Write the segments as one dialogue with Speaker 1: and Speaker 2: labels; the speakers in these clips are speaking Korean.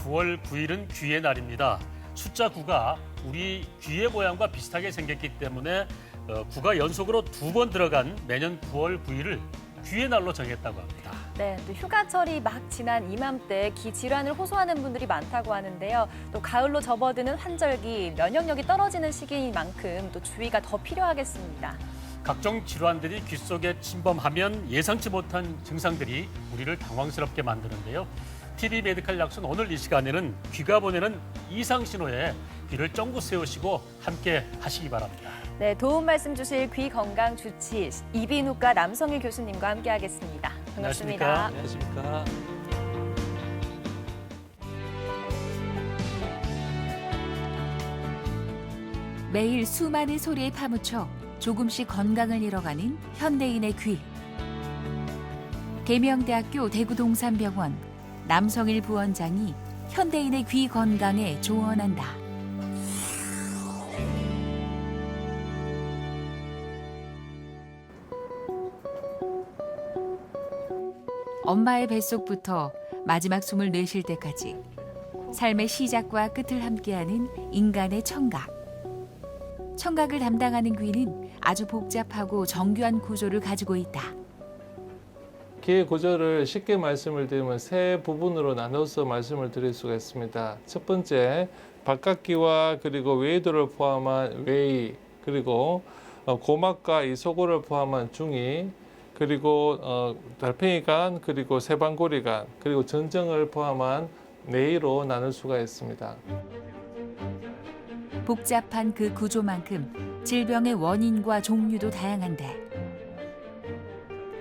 Speaker 1: 9월 9일은 귀의 날입니다. 숫자 9가 우리 귀의 모양과 비슷하게 생겼기 때문에 9가 연속으로 2번 들어간 매년 9월 9일을 귀의 날로 정했다고 합니다.
Speaker 2: 네, 또 휴가철이 막 지난 이맘때 귀 질환을 호소하는 분들이 많다고 하는데요. 또 가을로 접어드는 환절기, 면역력이 떨어지는 시기인 만큼 또 주의가 더 필요하겠습니다.
Speaker 1: 각종 질환들이 귀 속에 침범하면 예상치 못한 증상들이 우리를 당황스럽게 만드는데요. TV 메디칼 약손 오늘 이 시간에는 귀가 보내는 이상 신호에 귀를 쫑긋 세우시고 함께 하시기 바랍니다.
Speaker 2: 네, 도움 말씀 주실 귀 건강 주치 이비인후과 남성일 교수님과 함께하겠습니다. 반갑습니다.
Speaker 3: 안녕하십니까.
Speaker 4: 매일 수많은 소리에 파묻혀 조금씩 건강을 잃어가는 현대인의 귀. 계명대학교 대구동산병원 남성일 부원장이 현대인의 귀 건강에 조언한다. 엄마의 뱃속부터 마지막 숨을 내쉴 때까지 삶의 시작과 끝을 함께하는 인간의 청각. 청각을 담당하는 귀는 아주 복잡하고 정교한 구조를 가지고 있다.
Speaker 3: 귀의 구조를 쉽게 말씀을 드리면 세 부분으로 나눠서 말씀을 드릴 수가 있습니다. 첫 번째, 바깥귀와 그리고 외이도를 포함한 외이, 그리고 고막과 이 소골을 포함한 중이, 그리고 달팽이관, 그리고 세방고리관, 그리고 전정을 포함한 내이로 나눌 수가 있습니다.
Speaker 4: 복잡한 그 구조만큼 질병의 원인과 종류도 다양한데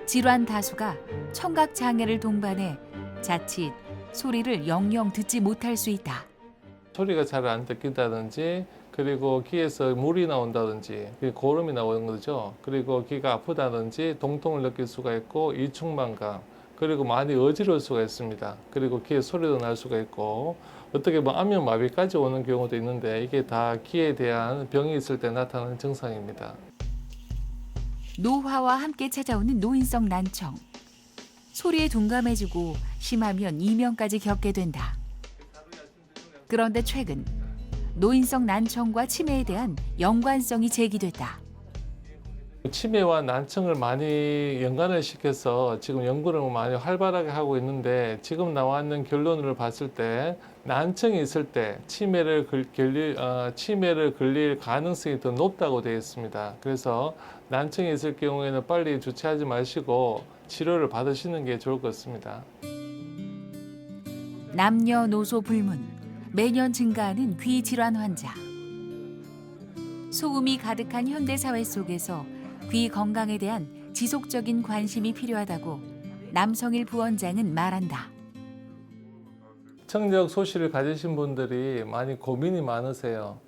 Speaker 4: 질환 다수가 청각 장애를 동반해 자칫 소리를 영영 듣지 못할 수 있다.
Speaker 3: 소리가 잘 안 듣긴다든지, 그리고 귀에서 물이 나온다든지, 고름이 나오는 거죠. 그리고 귀가 아프다든지 동통을 느낄 수가 있고, 이충만감, 그리고 많이 어지러울 수가 있습니다. 그리고 귀에 소리도 날 수가 있고, 어떻게 보면 안면마비까지 오는 경우도 있는데, 이게 다 귀에 대한 병이 있을 때 나타나는 증상입니다.
Speaker 4: 노화와 함께 찾아오는 노인성 난청. 소리에 둔감해지고 심하면 이명까지 겪게 된다. 그런데 최근 노인성 난청과 치매에 대한 연관성이 제기됐다.
Speaker 3: 치매와 난청을 많이 연관을 시켜서 지금 연구를 많이 활발하게 하고 있는데, 지금 나와 있는 결론을 봤을 때 난청이 있을 때 치매를 걸릴 가능성이 더 높다고 되어 있습니다. 그래서 난청이 있을 경우에는 빨리 주체하지 마시고 치료를 받으시는 게 좋을 것 같습니다.
Speaker 4: 남녀노소 불문, 매년 증가하는 귀 질환 환자. 소음이 가득한 현대 사회 속에서 귀 건강에 대한 지속적인 관심이 필요하다고 남성일 부원장은 말한다.
Speaker 3: 청력 소실을 가지신 분들이 많이 고민이 많으세요.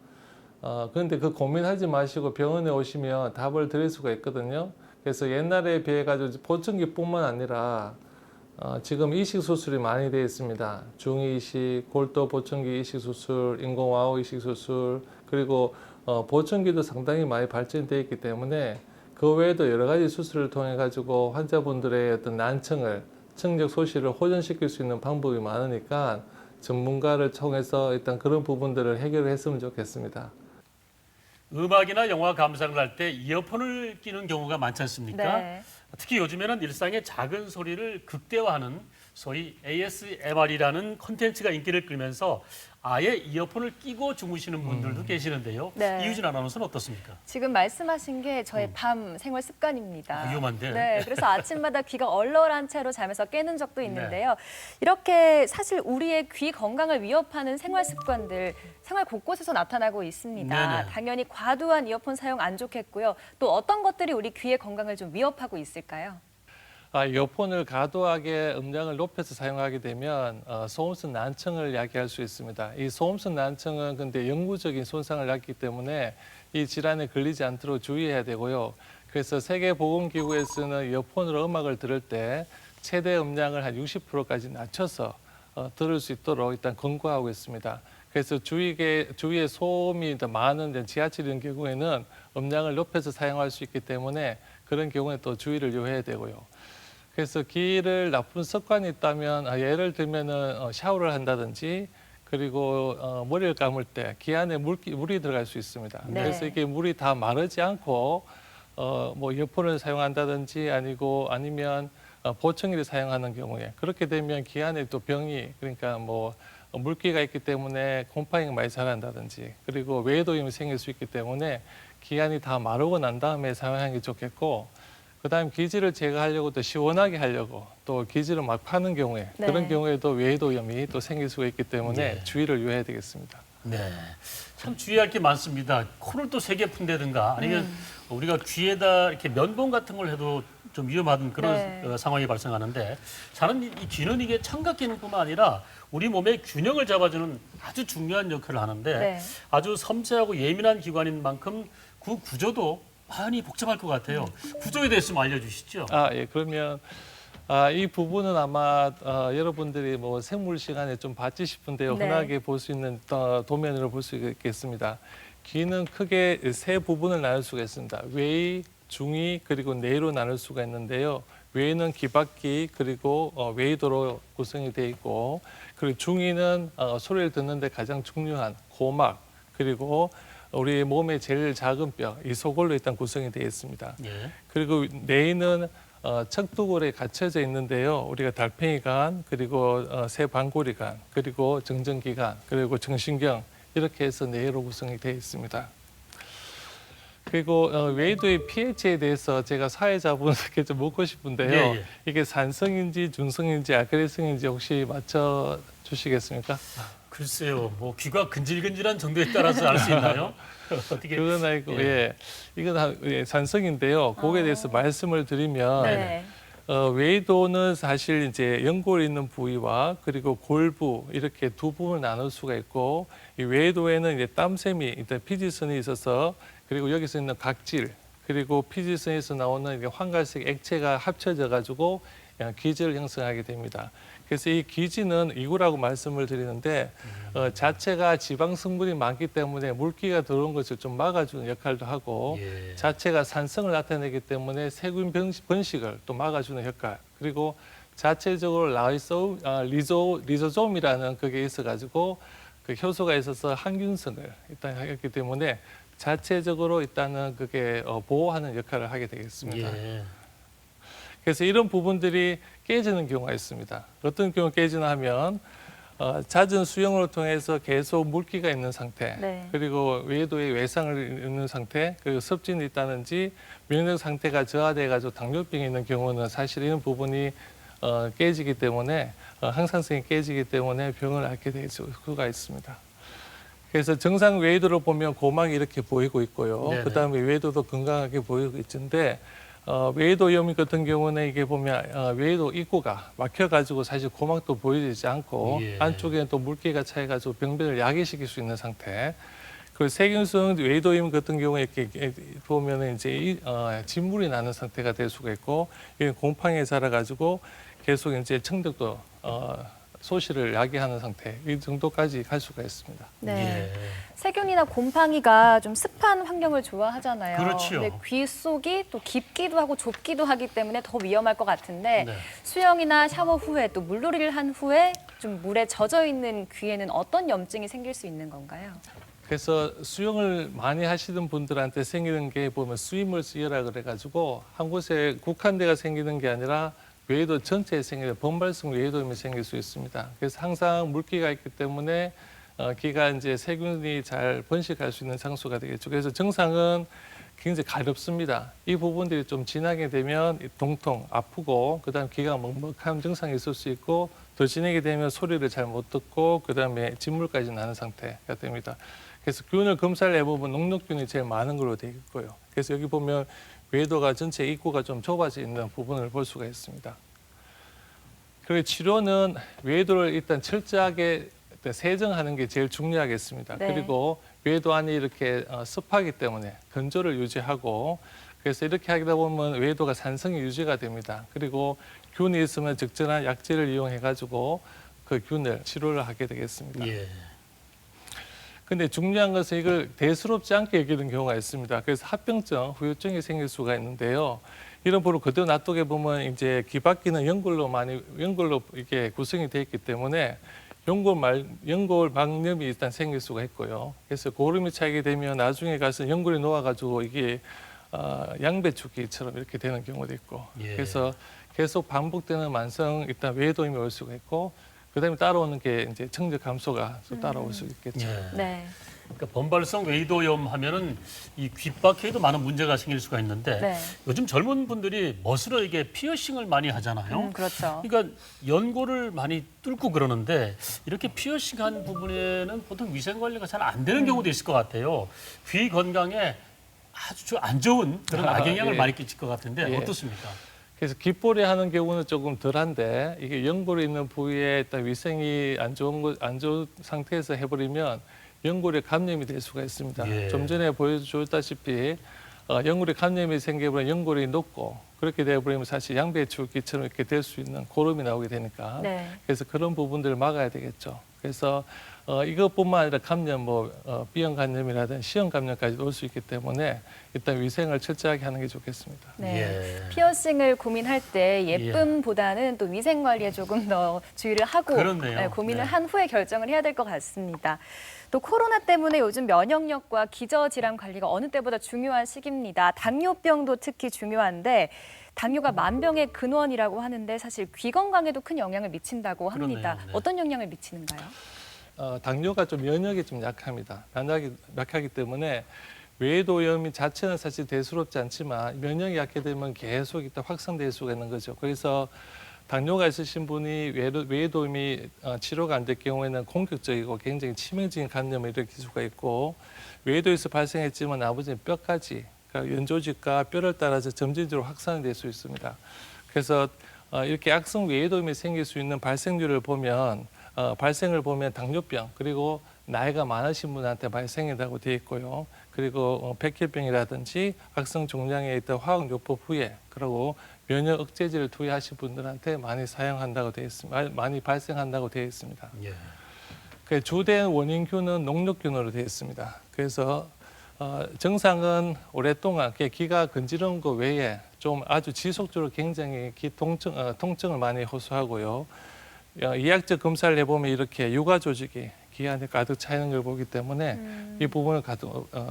Speaker 3: 그런데 그 고민하지 마시고 병원에 오시면 답을 드릴 수가 있거든요. 그래서 옛날에 비해 가지고 보청기뿐만 아니라 지금 이식 수술이 많이 되어 있습니다. 중이 이식, 골도 보청기 이식 수술, 인공와우 이식 수술, 그리고 보청기도 상당히 많이 발전되어 있기 때문에 그 외에도 여러 가지 수술을 통해 가지고 환자분들의 어떤 난청을, 청력 소실을 호전시킬 수 있는 방법이 많으니까 전문가를 통해서 일단 그런 부분들을 해결했으면 좋겠습니다.
Speaker 1: 음악이나 영화 감상을 할 때 이어폰을 끼는 경우가 많지 않습니까?
Speaker 2: 네.
Speaker 1: 특히 요즘에는 일상의 작은 소리를 극대화하는 소위 ASMR이라는 콘텐츠가 인기를 끌면서 아예 이어폰을 끼고 주무시는 분들도 계시는데요.
Speaker 2: 네.
Speaker 1: 이유진 아나운서는 어떻습니까?
Speaker 2: 지금 말씀하신 게 저의 밤 생활 습관입니다.
Speaker 1: 위험한데.
Speaker 2: 네, 그래서 아침마다 귀가 얼얼한 채로 자면서 깨는 적도 있는데요. 이렇게 사실 우리의 귀 건강을 위협하는 생활 습관들 생활 곳곳에서 나타나고 있습니다.
Speaker 1: 네네.
Speaker 2: 당연히 과도한 이어폰 사용 안 좋겠고요. 또 어떤 것들이 우리 귀의 건강을 좀 위협하고 있을까요?
Speaker 3: 이어폰을 과도하게 음량을 높여서 사용하게 되면 소음성 난청을 야기할 수 있습니다. 이 소음성 난청은 근데 영구적인 손상을 낳기 때문에 이 질환에 걸리지 않도록 주의해야 되고요. 그래서 세계보건기구에서는 이어폰으로 음악을 들을 때 최대 음량을 한 60%까지 낮춰서 들을 수 있도록 일단 권고하고 있습니다. 그래서 주위에 소음이 더 많은 지하철인 경우에는 음량을 높여서 사용할 수 있기 때문에 그런 경우에 또 주의를 요해야 되고요. 그래서 귀를 나쁜 습관이 있다면 예를 들면은 샤워를 한다든지 그리고 머리를 감을 때 귀 안에 물이 들어갈 수 있습니다.
Speaker 2: 네.
Speaker 3: 그래서 이게 물이 다 마르지 않고 뭐 이어폰을 사용한다든지 아니면 보청기를 사용하는 경우에 그렇게 되면 귀 안에 또 병이 그러니까 뭐 물기가 있기 때문에 곰팡이가 많이 자란다든지 그리고 외도염이 생길 수 있기 때문에 귀 안이 다 마르고 난 다음에 사용하는 게 좋겠고 그다음 기지를 제거하려고 또 시원하게 하려고 또 기지를 막 파는 경우에
Speaker 2: 네.
Speaker 3: 그런 경우에도 외도염이 또 생길 수가 있기 때문에
Speaker 1: 네.
Speaker 3: 주의를 요해야 되겠습니다.
Speaker 1: 네, 참 주의할 게 많습니다. 코를 또 세게 푼다든가 아니면 우리가 귀에다 이렇게 면봉 같은 걸 해도 좀 위험한 그런
Speaker 2: 네.
Speaker 1: 상황이 발생하는데 저는 이 귀는 이게 청각 기능뿐만 아니라 우리 몸의 균형을 잡아주는 아주 중요한 역할을 하는데
Speaker 2: 네.
Speaker 1: 아주 섬세하고 예민한 기관인 만큼 그 구조도 많이 복잡할 것 같아요. 구조에 대해서 좀 알려주시죠.
Speaker 3: 예, 그러면 이 부분은 아마 여러분들이 뭐 생물 시간에 좀 봤지 싶은데요.
Speaker 2: 네.
Speaker 3: 흔하게 볼 수 있는 도면으로 볼 수 있겠습니다. 귀는 크게 세 부분을 나눌 수가 있습니다. 외위, 중위, 그리고 내위로 나눌 수가 있는데요. 외위는 귀바퀴 그리고 외위도로 구성이 되어 있고 그리고 중위는 소리를 듣는데 가장 중요한 고막 그리고 우리 몸의 제일 작은 뼈, 이 소골로 일단 구성이 되어 있습니다.
Speaker 1: 예.
Speaker 3: 그리고 내위는 척두골에 갇혀져 있는데요. 우리가 달팽이관, 그리고 새방골이관, 그리고 정전기관, 그리고 정신경 이렇게 해서 내위로 구성이 되어 있습니다. 그리고 외도의 pH에 대해서 제가 사회자분들께 좀 묻고 싶은데요.
Speaker 1: 예, 예.
Speaker 3: 이게 산성인지 중성인지 알칼리성인지 혹시 맞춰 주시겠습니까?
Speaker 1: 글쎄요, 뭐 귀가 근질근질한 정도에 따라서 알 수 있나요? 어떻게?
Speaker 3: 그건 아니고 이건 산성인데요. 거기에 대해서 말씀을 드리면
Speaker 2: 네.
Speaker 3: 외도는 사실 이제 연골이 있는 부위와 그리고 골부 이렇게 두 부분을 나눌 수가 있고 이 외도에는 이제 땀샘이 일단 피지선이 있어서 그리고 여기서 있는 각질 그리고 피지선에서 나오는 이게 황갈색 액체가 합쳐져 가지고 기지를 형성하게 됩니다. 그래서 이 기지는 이구라고 말씀을 드리는데 자체가 지방 성분이 많기 때문에 물기가 들어온 것을 좀 막아주는 역할도 하고
Speaker 1: 예.
Speaker 3: 자체가 산성을 나타내기 때문에 세균 번식을 또 막아주는 역할 그리고 자체적으로 리소솜이라는 그게 있어가지고 그 효소가 있어서 항균성을 일단 했기 때문에 자체적으로 일단은 그게 보호하는 역할을 하게 되겠습니다.
Speaker 1: 예.
Speaker 3: 그래서 이런 부분들이 깨지는 경우가 있습니다. 어떤 경우 깨지나 하면 잦은 수영을 통해서 계속 물기가 있는 상태,
Speaker 2: 네.
Speaker 3: 그리고 외도에 외상을 있는 상태, 그리고 섭진이 있다든지 면역 상태가 저하돼 가지고 당뇨병이 있는 경우는 사실 이런 부분이 깨지기 때문에 항상성이 깨지기 때문에 병을 앓게 될 수가 있습니다. 그래서 정상 외도를 보면 고막이 이렇게 보이고 있고요.
Speaker 1: 네네.
Speaker 3: 그다음에 외도도 건강하게 보이고 있는데 외도염 같은 경우는 이게 보면 외도 입구가 막혀가지고 사실 고막도 보이지 않고
Speaker 1: 예.
Speaker 3: 안쪽에는 또 물기가 차해가지고 병변을 야기시킬 수 있는 상태. 그리고 세균성 외도염 같은 경우에 이렇게 보면은 이제 진물이 나는 상태가 될 수가 있고 이건 곰팡이에 자라가지고 계속 이제 청력도 소실을 야기하는 상태 이 정도까지 갈 수가 있습니다.
Speaker 2: 네.
Speaker 1: 예.
Speaker 2: 세균이나 곰팡이가 좀 습한 환경을 좋아하잖아요.
Speaker 1: 그렇지요.
Speaker 2: 근데 귀 속이 또 깊기도 하고 좁기도 하기 때문에 더 위험할 것 같은데
Speaker 1: 네.
Speaker 2: 수영이나 샤워 후에 또 물놀이를 한 후에 좀 물에 젖어 있는 귀에는 어떤 염증이 생길 수 있는 건가요?
Speaker 3: 그래서 수영을 많이 하시는 분들한테 생기는 게 보면 스위머스이어라 그래가지고 한 곳에 국한데가 생기는 게 아니라 외도 전체에 생기는 범발성 외도염이 생길 수 있습니다. 그래서 항상 물기가 있기 때문에 귀가 이제 세균이 잘 번식할 수 있는 장소가 되겠죠. 그래서 증상은 굉장히 가렵습니다. 이 부분들이 좀 지나게 되면 동통, 아프고 그다음 귀가 먹먹한 증상이 있을 수 있고 더 지나게 되면 소리를 잘 못 듣고 그다음에 진물까지 나는 상태가 됩니다. 그래서 균을 검사를 해보면 녹록균이 제일 많은 걸로 되어 있고요. 그래서 여기 보면 외도가 전체 입구가 좀 좁아져 있는 부분을 볼 수가 있습니다. 그리고 치료는 외도를 일단 철저하게 세정하는 게 제일 중요하겠습니다.
Speaker 2: 네.
Speaker 3: 그리고 외도 안이 이렇게 습하기 때문에 건조를 유지하고 그래서 이렇게 하다 보면 외도가 산성이 유지가 됩니다. 그리고 균이 있으면 적절한 약재를 이용해 가지고 그 균을 치료를 하게 되겠습니다.
Speaker 1: 예.
Speaker 3: 근데 중요한 것은 이걸 대수롭지 않게 여기는 경우가 있습니다. 그래서 합병증, 후유증이 생길 수가 있는데요. 이런 부분 그대로 놔두게 보면 이제 귀바퀴는 연골로 이게 구성이 되어 있기 때문에 연골막염이 일단 생길 수가 있고요. 그래서 고름이 차게 되면 나중에 가서 연골이 녹아가지고 이게 양배추기처럼 이렇게 되는 경우도 있고,
Speaker 1: 예.
Speaker 3: 그래서 계속 반복되는 만성 일단 외도임이 올 수가 있고, 그다음에 따라오는 게 이제 청력 감소가 또 따라올 수 있겠죠.
Speaker 1: 예.
Speaker 2: 네.
Speaker 1: 그러니까 번발성 웨이도염 하면은 이 귓바퀴에도 많은 문제가 생길 수가 있는데
Speaker 2: 네.
Speaker 1: 요즘 젊은 분들이 멋으로 이게 피어싱을 많이 하잖아요.
Speaker 2: 그렇죠.
Speaker 1: 그러니까 연골을 많이 뚫고 그러는데 이렇게 피어싱한 부분에는 보통 위생 관리가 잘 안 되는 경우도 있을 것 같아요. 귀 건강에 아주 안 좋은 그런 악영향을
Speaker 3: 예.
Speaker 1: 많이 끼칠 것 같은데
Speaker 3: 예.
Speaker 1: 어떻습니까?
Speaker 3: 그래서 귓볼이 하는 경우는 조금 덜한데, 이게 연골이 있는 부위에 일단 위생이 안 좋은 상태에서 해버리면 연골에 감염이 될 수가 있습니다.
Speaker 1: 예.
Speaker 3: 좀 전에 보여주었다시피 연골에 감염이 생겨버리면 연골이 녹고, 그렇게 되어버리면 사실 양배추기처럼 이렇게 될 수 있는 고름이 나오게 되니까,
Speaker 2: 네.
Speaker 3: 그래서 그런 부분들을 막아야 되겠죠. 그래서 이것뿐만 아니라 감염, B형 감염이라든지 C형 감염까지 올 수 있기 때문에 일단 위생을 철저하게 하는 게 좋겠습니다.
Speaker 2: 네.
Speaker 1: 예.
Speaker 2: 피어싱을 고민할 때 예쁨보다는 또 위생 관리에 조금 더 주의를 하고
Speaker 1: 그렇네요.
Speaker 2: 네, 고민을
Speaker 1: 네.
Speaker 2: 한 후에 결정을 해야 될 것 같습니다. 또 코로나 때문에 요즘 면역력과 기저질환 관리가 어느 때보다 중요한 시기입니다. 당뇨병도 특히 중요한데 당뇨가 만병의 근원이라고 하는데 사실 귀 건강에도 큰 영향을 미친다고 합니다.
Speaker 1: 그러네요. 네.
Speaker 2: 어떤 영향을 미치는가요?
Speaker 3: 당뇨가 좀 면역이 좀 약합니다. 약하기 때문에 외도염이 자체는 사실 대수롭지 않지만 면역이 약해 되면 계속 일단 확산될 수가 있는 거죠. 그래서 당뇨가 있으신 분이 외도염이 치료가 안 될 경우에는 공격적이고 굉장히 치명적인 감염을 일으킬 수가 있고, 외도에서 발생했지만 아버지는 뼈까지, 그러니까 연조직과 뼈를 따라서 점진적으로 확산이 될 수 있습니다. 그래서 이렇게 악성 외도염이 생길 수 있는 발생률을 보면 발생을 보면 당뇨병, 그리고 나이가 많으신 분한테 발생이라고 되어 있고요. 그리고 백혈병이라든지 악성 종양에 있던 화학요법 후에, 그리고 면역 억제제를 투여하신 분들한테 많이 사용한다고 되어 있습니다. 많이 발생한다고 되어 있습니다.
Speaker 1: 예.
Speaker 3: 그 주된 원인균은 녹록균으로 되어 있습니다. 그래서 증상은 오랫동안 귀가 건지러운 것 외에 좀 아주 지속적으로 굉장히 통증을 많이 호소하고요. 이학적 검사를 해보면 이렇게 유가 조직이 귀 안에 가득 차 있는 걸 보기 때문에 이 부분을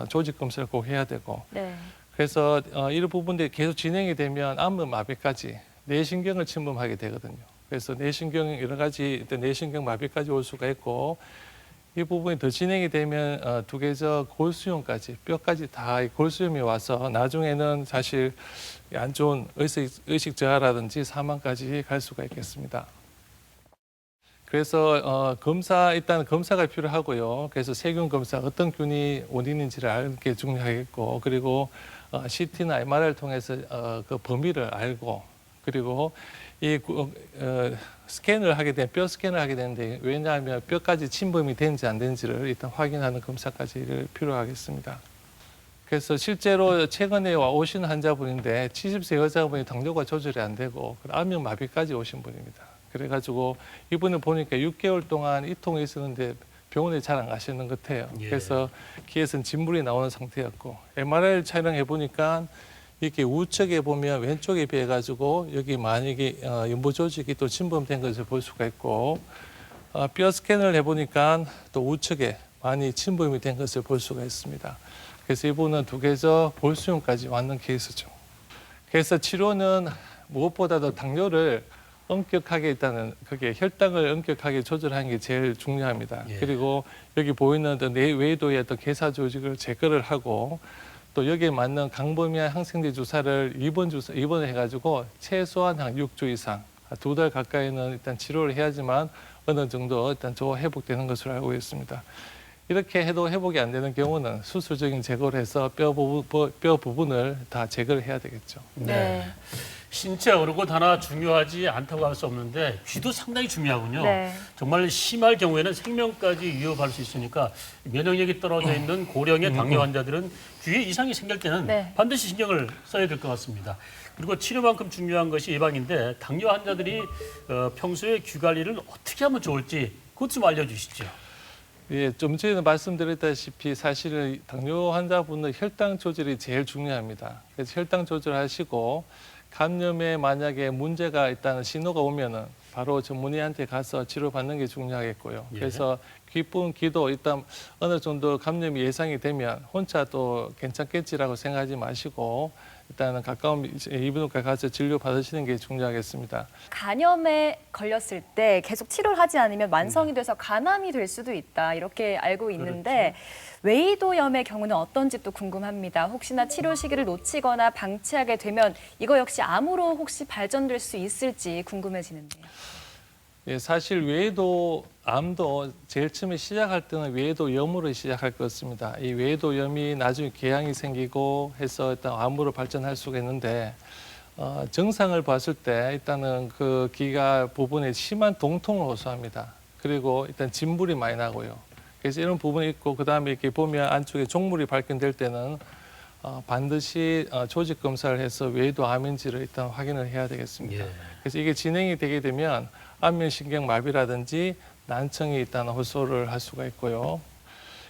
Speaker 3: 조직 검사를 꼭 해야 되고,
Speaker 2: 네.
Speaker 3: 그래서 이런 부분들이 계속 진행이 되면 암마비까지 뇌신경을 침범하게 되거든요. 그래서 뇌신경 여러 가지 뇌신경 마비까지 올 수가 있고, 이 부분이 더 진행이 되면 두개저 골수염까지, 뼈까지 다 골수염이 와서 나중에는 사실 안 좋은 의식 저하라든지 사망까지 갈 수가 있겠습니다. 그래서 일단 검사가 필요하고요. 그래서 세균 검사, 어떤 균이 원인인지를 아는 게 중요하겠고, 그리고 CT나 MRI를 통해서 그 범위를 알고, 그리고 이 스캔을 하게 되면 뼈 스캔을 하게 되는데, 왜냐하면 뼈까지 침범이 되는지 안 되는지를 일단 확인하는 검사까지 필요하겠습니다. 그래서 실제로 최근에 오신 환자분인데 70세 여자분이 당뇨가 조절이 안 되고 암염마비까지 오신 분입니다. 그래가지고 이분을 보니까 6개월 동안 이통이 있었는데 병원에 잘 안 가시는 것 같아요.
Speaker 1: 예.
Speaker 3: 그래서 귀에서는 진물이 나오는 상태였고, MRI를 촬영해 보니까 이렇게 우측에 보면 왼쪽에 비해 가지고 여기 만약에 연부 조직이 또 침범된 것을 볼 수가 있고, 뼈 스캔을 해보니까 또 우측에 많이 침범이 된 것을 볼 수가 있습니다. 그래서 이분은 두개저 골수염까지 왔는 케이스죠. 그래서 치료는 무엇보다도 당뇨를 엄격하게 일단은 그게 혈당을 엄격하게 조절하는 게 제일 중요합니다.
Speaker 1: 예.
Speaker 3: 그리고 여기 보이는 뇌 외도의 어떤 괴사 조직을 제거를 하고, 또 여기에 맞는 강범위한 항생제 주사를 입원을 해가지고 최소한 한 6주 이상, 2달 가까이는 일단 치료를 해야지만 어느 정도 일단 회복되는 것으로 알고 있습니다. 이렇게 해도 회복이 안 되는 경우는 수술적인 제거를 해서 뼈 부분을 다 제거를 해야 되겠죠.
Speaker 1: 네. 신체 어느 것 하나 중요하지 않다고 할 수 없는데 귀도 상당히 중요하군요.
Speaker 2: 네.
Speaker 1: 정말 심할 경우에는 생명까지 위협할 수 있으니까 면역력이 떨어져 있는 고령의 당뇨 환자들은 귀에 이상이 생길 때는
Speaker 2: 네.
Speaker 1: 반드시 신경을 써야 될 것 같습니다. 그리고 치료만큼 중요한 것이 예방인데 당뇨 환자들이 평소에 귀 관리를 어떻게 하면 좋을지 그것 좀 알려주시죠.
Speaker 3: 예, 좀 전에 말씀드렸다시피 사실은 당뇨 환자분은 혈당 조절이 제일 중요합니다. 그래서 혈당 조절하시고, 감염에 만약에 문제가 있다는 신호가 오면은 바로 전문의한테 가서 치료받는 게 중요하겠고요.
Speaker 1: 예.
Speaker 3: 그래서 기쁜 기도 일단 어느 정도 감염이 예상이 되면 혼자 또 괜찮겠지라고 생각하지 마시고 일단은 가까운 이비인후과 가서 진료 받으시는 게 중요하겠습니다.
Speaker 2: 간염에 걸렸을 때 계속 치료를 하지 않으면 만성이 돼서 간암이 될 수도 있다 이렇게 알고 있는데 웨이도염의 경우는 어떤지 또 궁금합니다. 혹시나 치료 시기를 놓치거나 방치하게 되면 이거 역시 암으로 혹시 발전될 수 있을지 궁금해지는데요.
Speaker 3: 예, 사실 외도 암도 제일 처음에 시작할 때는 외도염으로 시작할 것 같습니다. 이 외도염이 나중에 궤양이 생기고 해서 일단 암으로 발전할 수가 있는데 증상을 봤을 때 일단은 그 기가 부분에 심한 동통을 호소합니다. 그리고 일단 진물이 많이 나고요. 그래서 이런 부분이 있고 그다음에 이렇게 보면 안쪽에 종물이 발견될 때는 반드시 조직 검사를 해서 외도암인지를 일단 확인을 해야 되겠습니다.
Speaker 1: 예.
Speaker 3: 그래서 이게 진행이 되게 되면 안면신경 마비라든지 난청이 일단 호소를 할 수가 있고요.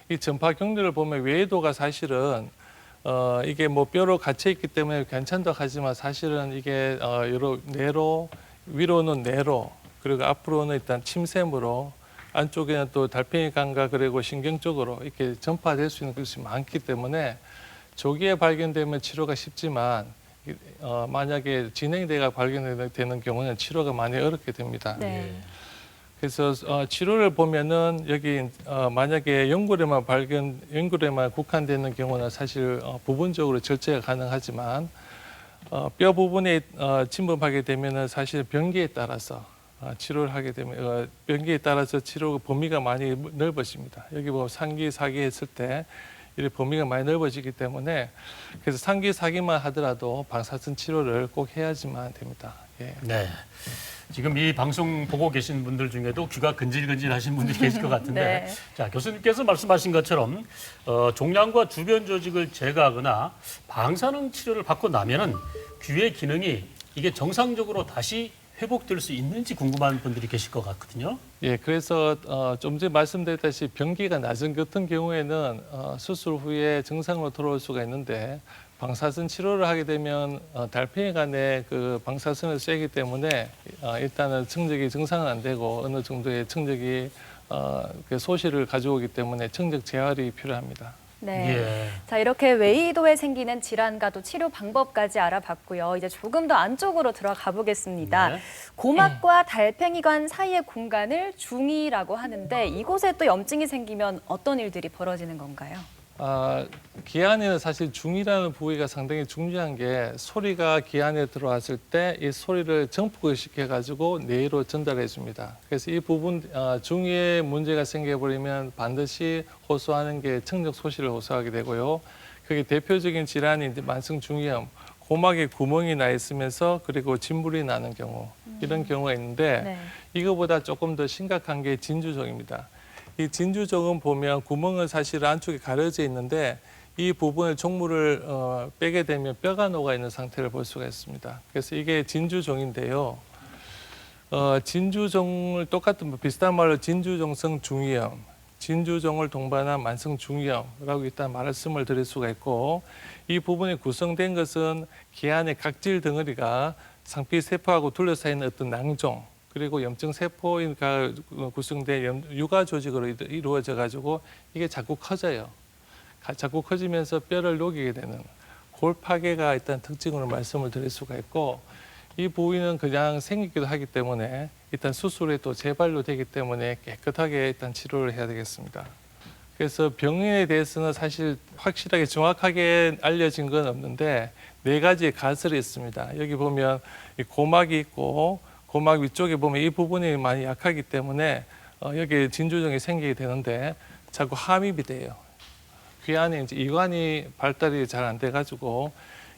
Speaker 3: 이 전파 경로를 보면 외도가 사실은 이게 뭐 뼈로 갇혀 있기 때문에 괜찮다고 하지만 사실은 이게 여러 내로 위로는 내로 그리고 앞으로는 일단 침샘으로 안쪽에는 또 달팽이 감각 그리고 신경 쪽으로 이렇게 전파될 수 있는 것이 많기 때문에 조기에 발견되면 치료가 쉽지만 만약에 진행돼가 발견되는 경우는 치료가 많이 어렵게 됩니다.
Speaker 2: 네.
Speaker 3: 그래서 치료를 보면은 여기 만약에 연골에만 국한되는 경우는 사실 부분적으로 절제가 가능하지만 뼈 부분에 침범하게 되면은 사실 병기에 따라서 치료를 하게 되면 병기에 따라서 치료 범위가 많이 넓어집니다. 여기 뭐 상기 사기 했을 때 이 범위가 많이 넓어지기 때문에 그래서 상기 사기만 하더라도 방사선 치료를 꼭 해야지만 됩니다. 예.
Speaker 1: 네. 지금 이 방송 보고 계신 분들 중에도 귀가 근질근질하신 분들이 계실 것 같은데,
Speaker 2: 네.
Speaker 1: 자 교수님께서 말씀하신 것처럼 종양과 주변 조직을 제거하거나 방사능 치료를 받고 나면은 귀의 기능이 이게 정상적으로 다시 회복될 수 있는지 궁금한 분들이 계실 것 같거든요.
Speaker 3: 예, 그래서 좀 전에 말씀드렸다시피 병기가 낮은 같은 경우에는 수술 후에 정상으로 돌아올 수가 있는데 방사선 치료를 하게 되면 달팽이관에 그 방사선을 쐬기 때문에 일단은 청력이 정상은 안 되고 어느 정도의 청력이 그 소실을 가져오기 때문에 청력 재활이 필요합니다.
Speaker 2: 네.
Speaker 1: 예.
Speaker 2: 자, 이렇게 웨이도에 생기는 질환과 또 치료 방법까지 알아봤고요. 이제 조금 더 안쪽으로 들어가 보겠습니다.
Speaker 1: 네.
Speaker 2: 고막과 달팽이관 사이의 공간을 중이라고 하는데 이곳에 또 염증이 생기면 어떤 일들이 벌어지는 건가요?
Speaker 3: 귀 안에는 사실 중이라는 부위가 상당히 중요한 게 소리가 귀 안에 들어왔을 때 이 소리를 전폭을 시켜가지고 뇌로 전달해 줍니다. 그래서 이 부분 중이에 문제가 생겨버리면 반드시 호소하는 게 청력 소실을 호소하게 되고요. 그게 대표적인 질환이 이제 만성 중이염, 고막에 구멍이 나 있으면서 그리고 진물이 나는 경우 이런 경우가 있는데
Speaker 2: 네.
Speaker 3: 이거보다 조금 더 심각한 게 진주종입니다. 이 진주종은 보면 구멍은 사실 안쪽에 가려져 있는데 이 부분을 종물을 빼게 되면 뼈가 녹아 있는 상태를 볼 수가 있습니다. 그래서 이게 진주종인데요. 진주종을 똑같은 비슷한 말로 진주종성 중이염, 진주종을 동반한 만성 중이염이라고 일단 말씀을 드릴 수가 있고 이 부분이 구성된 것은 귀 안의 각질 덩어리가 상피 세포하고 둘러싸여 있는 어떤 낭종 그리고 염증 세포가 구성된 유가 조직으로 이루어져 가지고 이게 자꾸 커져요. 자꾸 커지면서 뼈를 녹이게 되는 골 파괴가 일단 특징으로 말씀을 드릴 수가 있고 이 부위는 그냥 생기기도 하기 때문에 일단 수술에 또 재발로 되기 때문에 깨끗하게 일단 치료를 해야 되겠습니다. 그래서 병에 대해서는 사실 확실하게 정확하게 알려진 건 없는데 4가지의 가설이 있습니다. 여기 보면 이 고막이 있고 고막 위쪽에 보면 이 부분이 많이 약하기 때문에 여기에 진주종이 생기게 되는데 자꾸 함입이 돼요. 귀 안에 이제 이관이 발달이 잘 안 돼가지고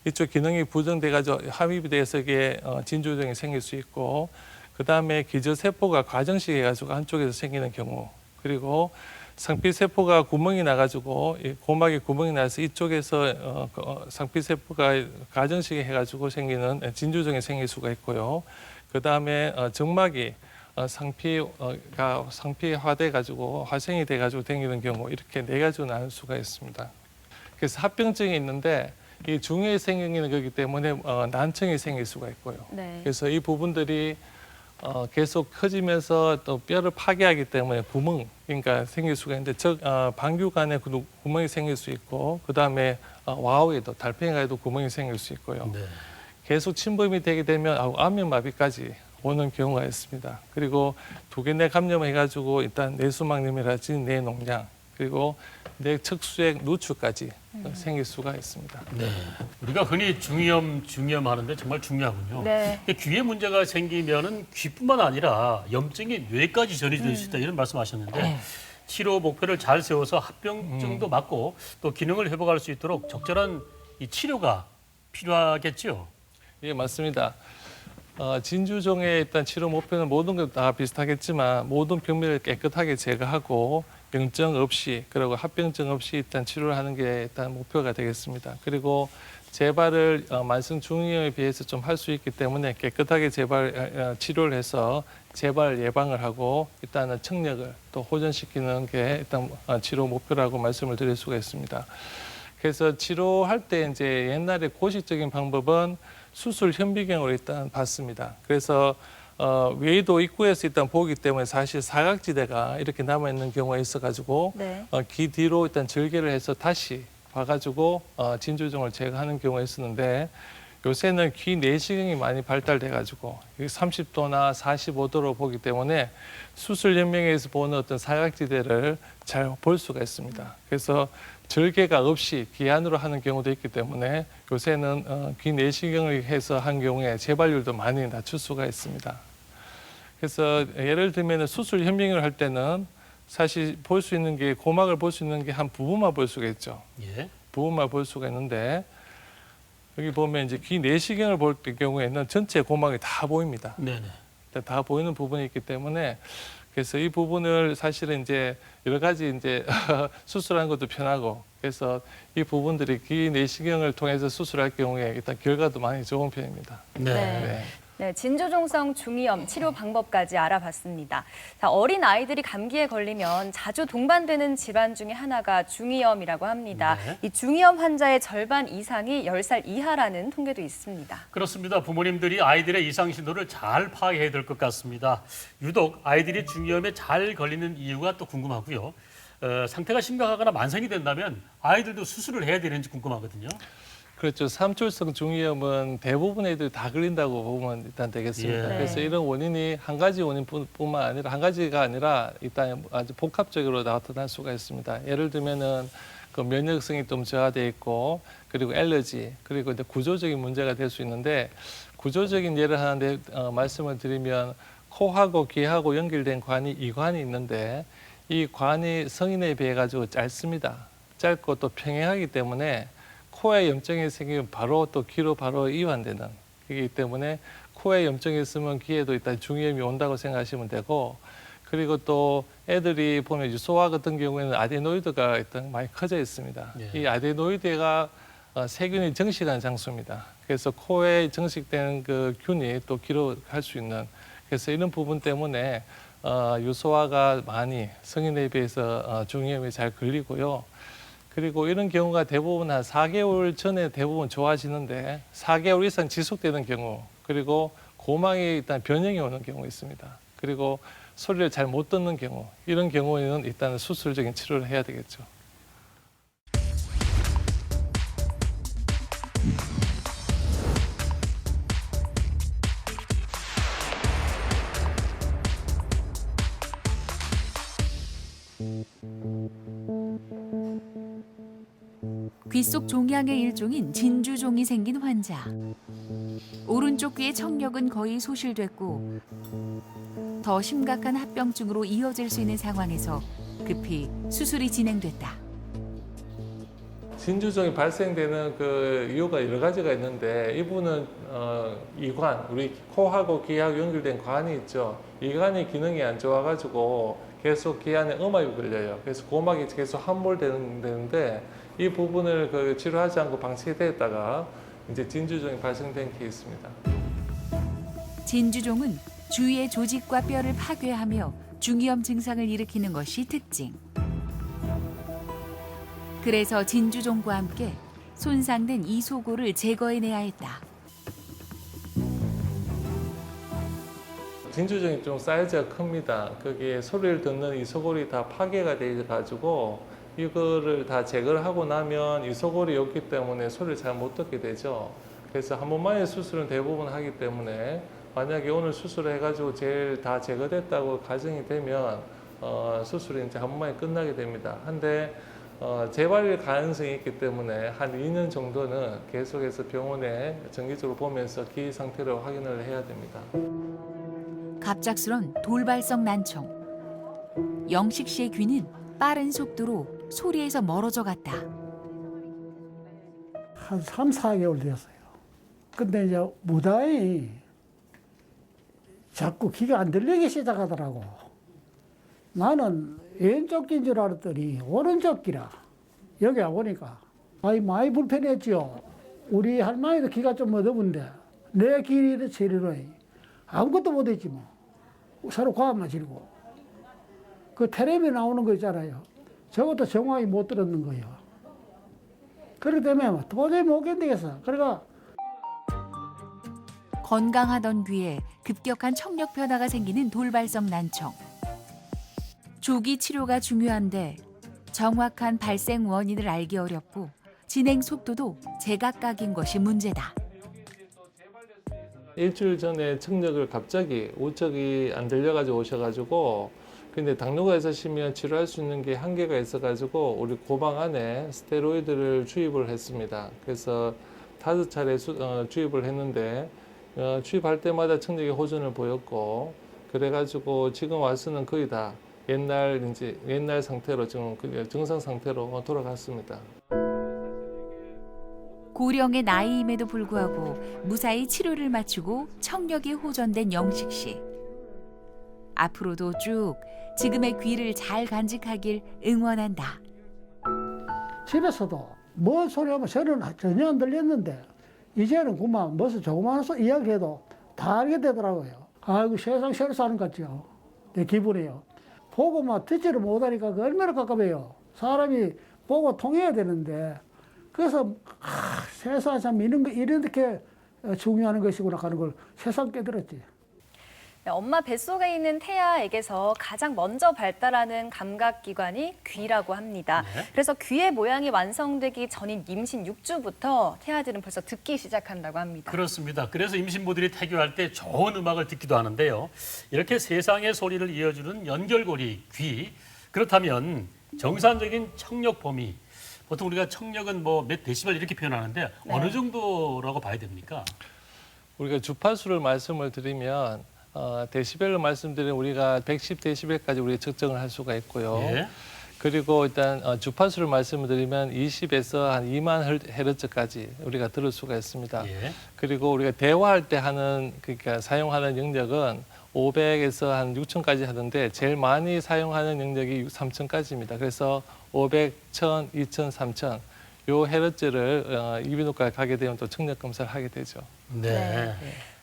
Speaker 3: 이쪽 기능이 부정돼가지고 함입이 돼서 이게 진주종이 생길 수 있고 그 다음에 기저세포가 과정식해가지고 한쪽에서 생기는 경우 그리고 상피세포가 구멍이 나가지고 고막에 구멍이 나서 이쪽에서 상피세포가 가정식이 해가지고 생기는 진주종이 생길 수가 있고요. 그 다음에 정막이 상피화돼 가지고 화생이 돼 가지고 생기는 경우 이렇게 4가지로 나눌 수가 있습니다. 그래서 합병증이 있는데 이 중에 생기는 거기 때문에 난청이 생길 수가 있고요.
Speaker 2: 네.
Speaker 3: 그래서 이 부분들이 계속 커지면서 또 뼈를 파괴하기 때문에 구멍, 그러니까 생길 수가 있는데 방규간에 구멍이 생길 수 있고 그다음에 와우에도 달팽이가에도 구멍이 생길 수 있고요.
Speaker 1: 네.
Speaker 3: 계속 침범이 되게 되면 안면마비까지 오는 경우가 있습니다. 그리고 두개내 감염해가지고 일단 뇌수막염이라든지 뇌농양 그리고 뇌 척수액 누출까지 생길 수가 있습니다.
Speaker 1: 네. 우리가 흔히 중이염 하는데 정말 중요하군요.
Speaker 2: 네.
Speaker 1: 귀에 문제가 생기면은 귀뿐만 아니라 염증이 뇌까지 전이될 수 있다 이런 말씀하셨는데
Speaker 2: 네.
Speaker 1: 치료 목표를 잘 세워서 합병증도 막고 또 기능을 회복할 수 있도록 적절한 이 치료가 필요하겠죠.
Speaker 3: 예, 맞습니다. 진주종의 일단 치료 목표는 모든 것 다 비슷하겠지만 모든 병면을 깨끗하게 제거하고 병증 없이 그리고 합병증 없이 일단 치료를 하는 게 일단 목표가 되겠습니다. 그리고 재발을 만성 중이염에 비해서 좀 할 수 있기 때문에 깨끗하게 치료를 해서 재발 예방을 하고 일단은 청력을 또 호전시키는 게 일단 치료 목표라고 말씀을 드릴 수가 있습니다. 그래서 치료할 때 이제 옛날에 고식적인 방법은 수술 현미경으로 일단 봤습니다. 그래서 외이도 입구에서 일단 보기 때문에 사실 사각지대가 이렇게 남아 있는 경우가 있어가지고
Speaker 2: 네.
Speaker 3: 귀 뒤로 일단 절개를 해서 다시 봐가지고 진주종을 제거하는 경우가 있었는데 요새는 귀 내시경이 많이 발달돼가지고 30도나 45도로 보기 때문에 수술 현미경에서 보는 어떤 사각지대를 잘 볼 수가 있습니다. 그래서 절개가 없이 귀 안으로 하는 경우도 있기 때문에 요새는 귀 내시경을 해서 한 경우에 재발률도 많이 낮출 수가 있습니다. 그래서 예를 들면 수술 현미경을 할 때는 사실 볼 수 있는 게 고막을 볼 수 있는 게 한 부분만 볼 수가 있죠.
Speaker 1: 예.
Speaker 3: 부분만 볼 수가 있는데 여기 보면 이제 귀 내시경을 볼 경우에는 전체 고막이 다 보입니다.
Speaker 1: 네네.
Speaker 3: 다 보이는 부분이 있기 때문에 그래서 이 부분을 사실은 이제 여러 가지 이제 수술하는 것도 편하고 그래서 이 부분들이 귀 내시경을 통해서 수술할 경우에 일단 결과도 많이 좋은 편입니다.
Speaker 1: 네.
Speaker 3: 네.
Speaker 2: 네, 진주종성 중이염 치료 방법까지 알아봤습니다. 자, 어린 아이들이 감기에 걸리면 자주 동반되는 질환 중에 하나가 중이염이라고 합니다.
Speaker 1: 네.
Speaker 2: 이 중이염 환자의 절반 이상이 10살 이하라는 통계도 있습니다.
Speaker 1: 그렇습니다. 부모님들이 아이들의 이상 신호를 잘 파악해야 될 것 같습니다. 유독 아이들이 중이염에 잘 걸리는 이유가 또 궁금하고요. 상태가 심각하거나 만성이 된다면 아이들도 수술을 해야 되는지 궁금하거든요.
Speaker 3: 그렇죠. 삼출성 중이염은 대부분 애들이 다 걸린다고 보면 일단 되겠습니다.
Speaker 1: 예.
Speaker 3: 그래서 이런 원인이 한 가지 원인뿐만 아니라 한 가지가 아니라 일단 아주 복합적으로 나타날 수가 있습니다. 예를 들면은 그 면역성이 좀 저하돼 있고 그리고 알러지 그리고 이제 구조적인 문제가 될 수 있는데 구조적인 예를 하나 말씀을 드리면 코하고 귀하고 연결된 관이 이관이 있는데 이 관이 성인에 비해 가지고 짧습니다. 짧고 또 평행하기 때문에 코에 염증이 생기면 바로 또 귀로 바로 이완되는 거기 때문에 코에 염증이 있으면 귀에도 일단 중이염이 온다고 생각하시면 되고 그리고 또 애들이 보면 유소화 같은 경우에는 아데노이드가 일단 많이 커져 있습니다.
Speaker 1: 예.
Speaker 3: 이 아데노이드가 세균이 정식하는 장소입니다. 그래서 코에 정식된 그 균이 또 귀로 갈 수 있는 그래서 이런 부분 때문에 유소화가 많이 성인에 비해서 중이염이 잘 걸리고요. 그리고 이런 경우가 대부분 한 4개월 전에 대부분 좋아지는데 4개월 이상 지속되는 경우 그리고 고막이 일단 변형이 오는 경우가 있습니다. 그리고 소리를 잘 못 듣는 경우 이런 경우에는 일단 수술적인 치료를 해야 되겠죠.
Speaker 4: 귀 속 종양의 일종인 진주종이 생긴 환자. 오른쪽 귀의 청력은 거의 소실됐고 더 심각한 합병증으로 이어질 수 있는 상황에서 급히 수술이 진행됐다.
Speaker 3: 진주종이 발생되는 그 이유가 여러 가지가 있는데 이분은 이관, 우리 코하고 귀하고 연결된 관이 있죠. 이 관이 기능이 안 좋아가지고 계속 귀 안에 음압이 걸려요. 그래서 고막이 계속 함몰되는데 이 부분을 그 치료하지 않고 방치되었다가 이제 진주종이 발생된 케이스입니다.
Speaker 4: 진주종은 주위의 조직과 뼈를 파괴하며 중이염 증상을 일으키는 것이 특징. 그래서 진주종과 함께 손상된 이소고를 제거해내야 했다.
Speaker 3: 진주종이 좀 사이즈가 큽니다. 거기에 소리를 듣는 이소골이 다 파괴가 돼 가지고 이거를 다 제거를 하고 나면 이소골이 없기 때문에 소리를 잘 못 듣게 되죠. 그래서 한 번만에 수술은 대부분 하기 때문에 만약에 오늘 수술을 해가지고 제일 다 제거됐다고 가정이 되면 수술이 이제 한 번만에 끝나게 됩니다. 한데 재발일 가능성이 있기 때문에 한 2년 정도는 계속해서 병원에 정기적으로 보면서 귀 상태를 확인을 해야 됩니다.
Speaker 4: 갑작스런 돌발성 난청. 영식 씨의 귀는 빠른 속도로 소리에서 멀어져 갔다.
Speaker 5: 한 3, 4개월 됐어요. 근데 이제 무다히 자꾸 귀가 안 들리기 시작하더라고. 나는 왼쪽 귀인 줄 알았더니 오른쪽 귀라. 여기 와보니까 많이 불편했죠. 우리 할머니도 귀가 좀 어두운데 내 귀를 체리로 아무것도 못했지 뭐. 서로 과만 지르고. 그 텔레비에 나오는 거 있잖아요. 저것도 정확히 못 들었는 거예요. 그렇기 때문에 도저히 못 견디겠어. 그러니까
Speaker 4: 건강하던 귀에 급격한 청력 변화가 생기는 돌발성 난청. 조기 치료가 중요한데 정확한 발생 원인을 알기 어렵고 진행 속도도 제각각인 것이 문제다.
Speaker 3: 일주일 전에 청력을 갑자기 우측이 안 들려가지고 오셔가지고 근데 당뇨가 있으시면 치료할 수 있는 게 한계가 있어가지고 우리 고방 안에 스테로이드를 주입을 했습니다. 그래서 5차례 주입을 했는데 주입할 때마다 청력이 호전을 보였고 그래가지고 지금 와서는 거의 다 옛날 상태로 지금 정상 상태로 돌아갔습니다.
Speaker 4: 고령의 나이임에도 불구하고 무사히 치료를 마치고 청력이 호전된 영식 씨. 앞으로도 쭉 지금의 귀를 잘 간직하길 응원한다.
Speaker 5: 집에서도 뭐 소리하면 저는 전혀 안 들렸는데 이제는 그만 무슨 조그마한 이야기해도 다 알게 되더라고요. 아이고 세상 새로 사는 것 같죠. 내 기분이요. 보고 막 듣지를 못하니까 그 얼마나 깝깝해요. 사람이 보고 통해야 되는데 그래서 세상에 참 이렇게 중요한 것이구나 하는 걸 세상 깨달았지.
Speaker 2: 네, 엄마 뱃속에 있는 태아에게서 가장 먼저 발달하는 감각기관이 귀라고 합니다.
Speaker 1: 네.
Speaker 2: 그래서 귀의 모양이 완성되기 전인 임신 6주부터 태아들은 벌써 듣기 시작한다고 합니다.
Speaker 1: 그렇습니다. 그래서 임신부들이 태교할 때 좋은 음악을 듣기도 하는데요. 이렇게 세상의 소리를 이어주는 연결고리, 귀. 그렇다면 정상적인 청력 범위. 보통 우리가 청력은 뭐 몇 데시벨 이렇게 표현하는데
Speaker 2: 네.
Speaker 1: 어느 정도라고 봐야 됩니까?
Speaker 3: 우리가 주파수를 말씀을 드리면 데시벨로 말씀드리면 우리가 110데시벨까지 우리가 측정을 할 수가 있고요.
Speaker 1: 예.
Speaker 3: 그리고 일단 주파수를 말씀을 드리면 20에서 한 2만 헤르츠까지 우리가 들을 수가 있습니다.
Speaker 1: 예.
Speaker 3: 그리고 우리가 대화할 때 그러니까 사용하는 영역은 500에서 한 6,000까지 하던데 제일 많이 사용하는 영역이 3,000까지입니다. 그래서 500, 1,000, 2,000, 3,000 요 헤르츠를 이비인후과에 가게 되면 또 청력 검사를 하게 되죠.
Speaker 1: 네.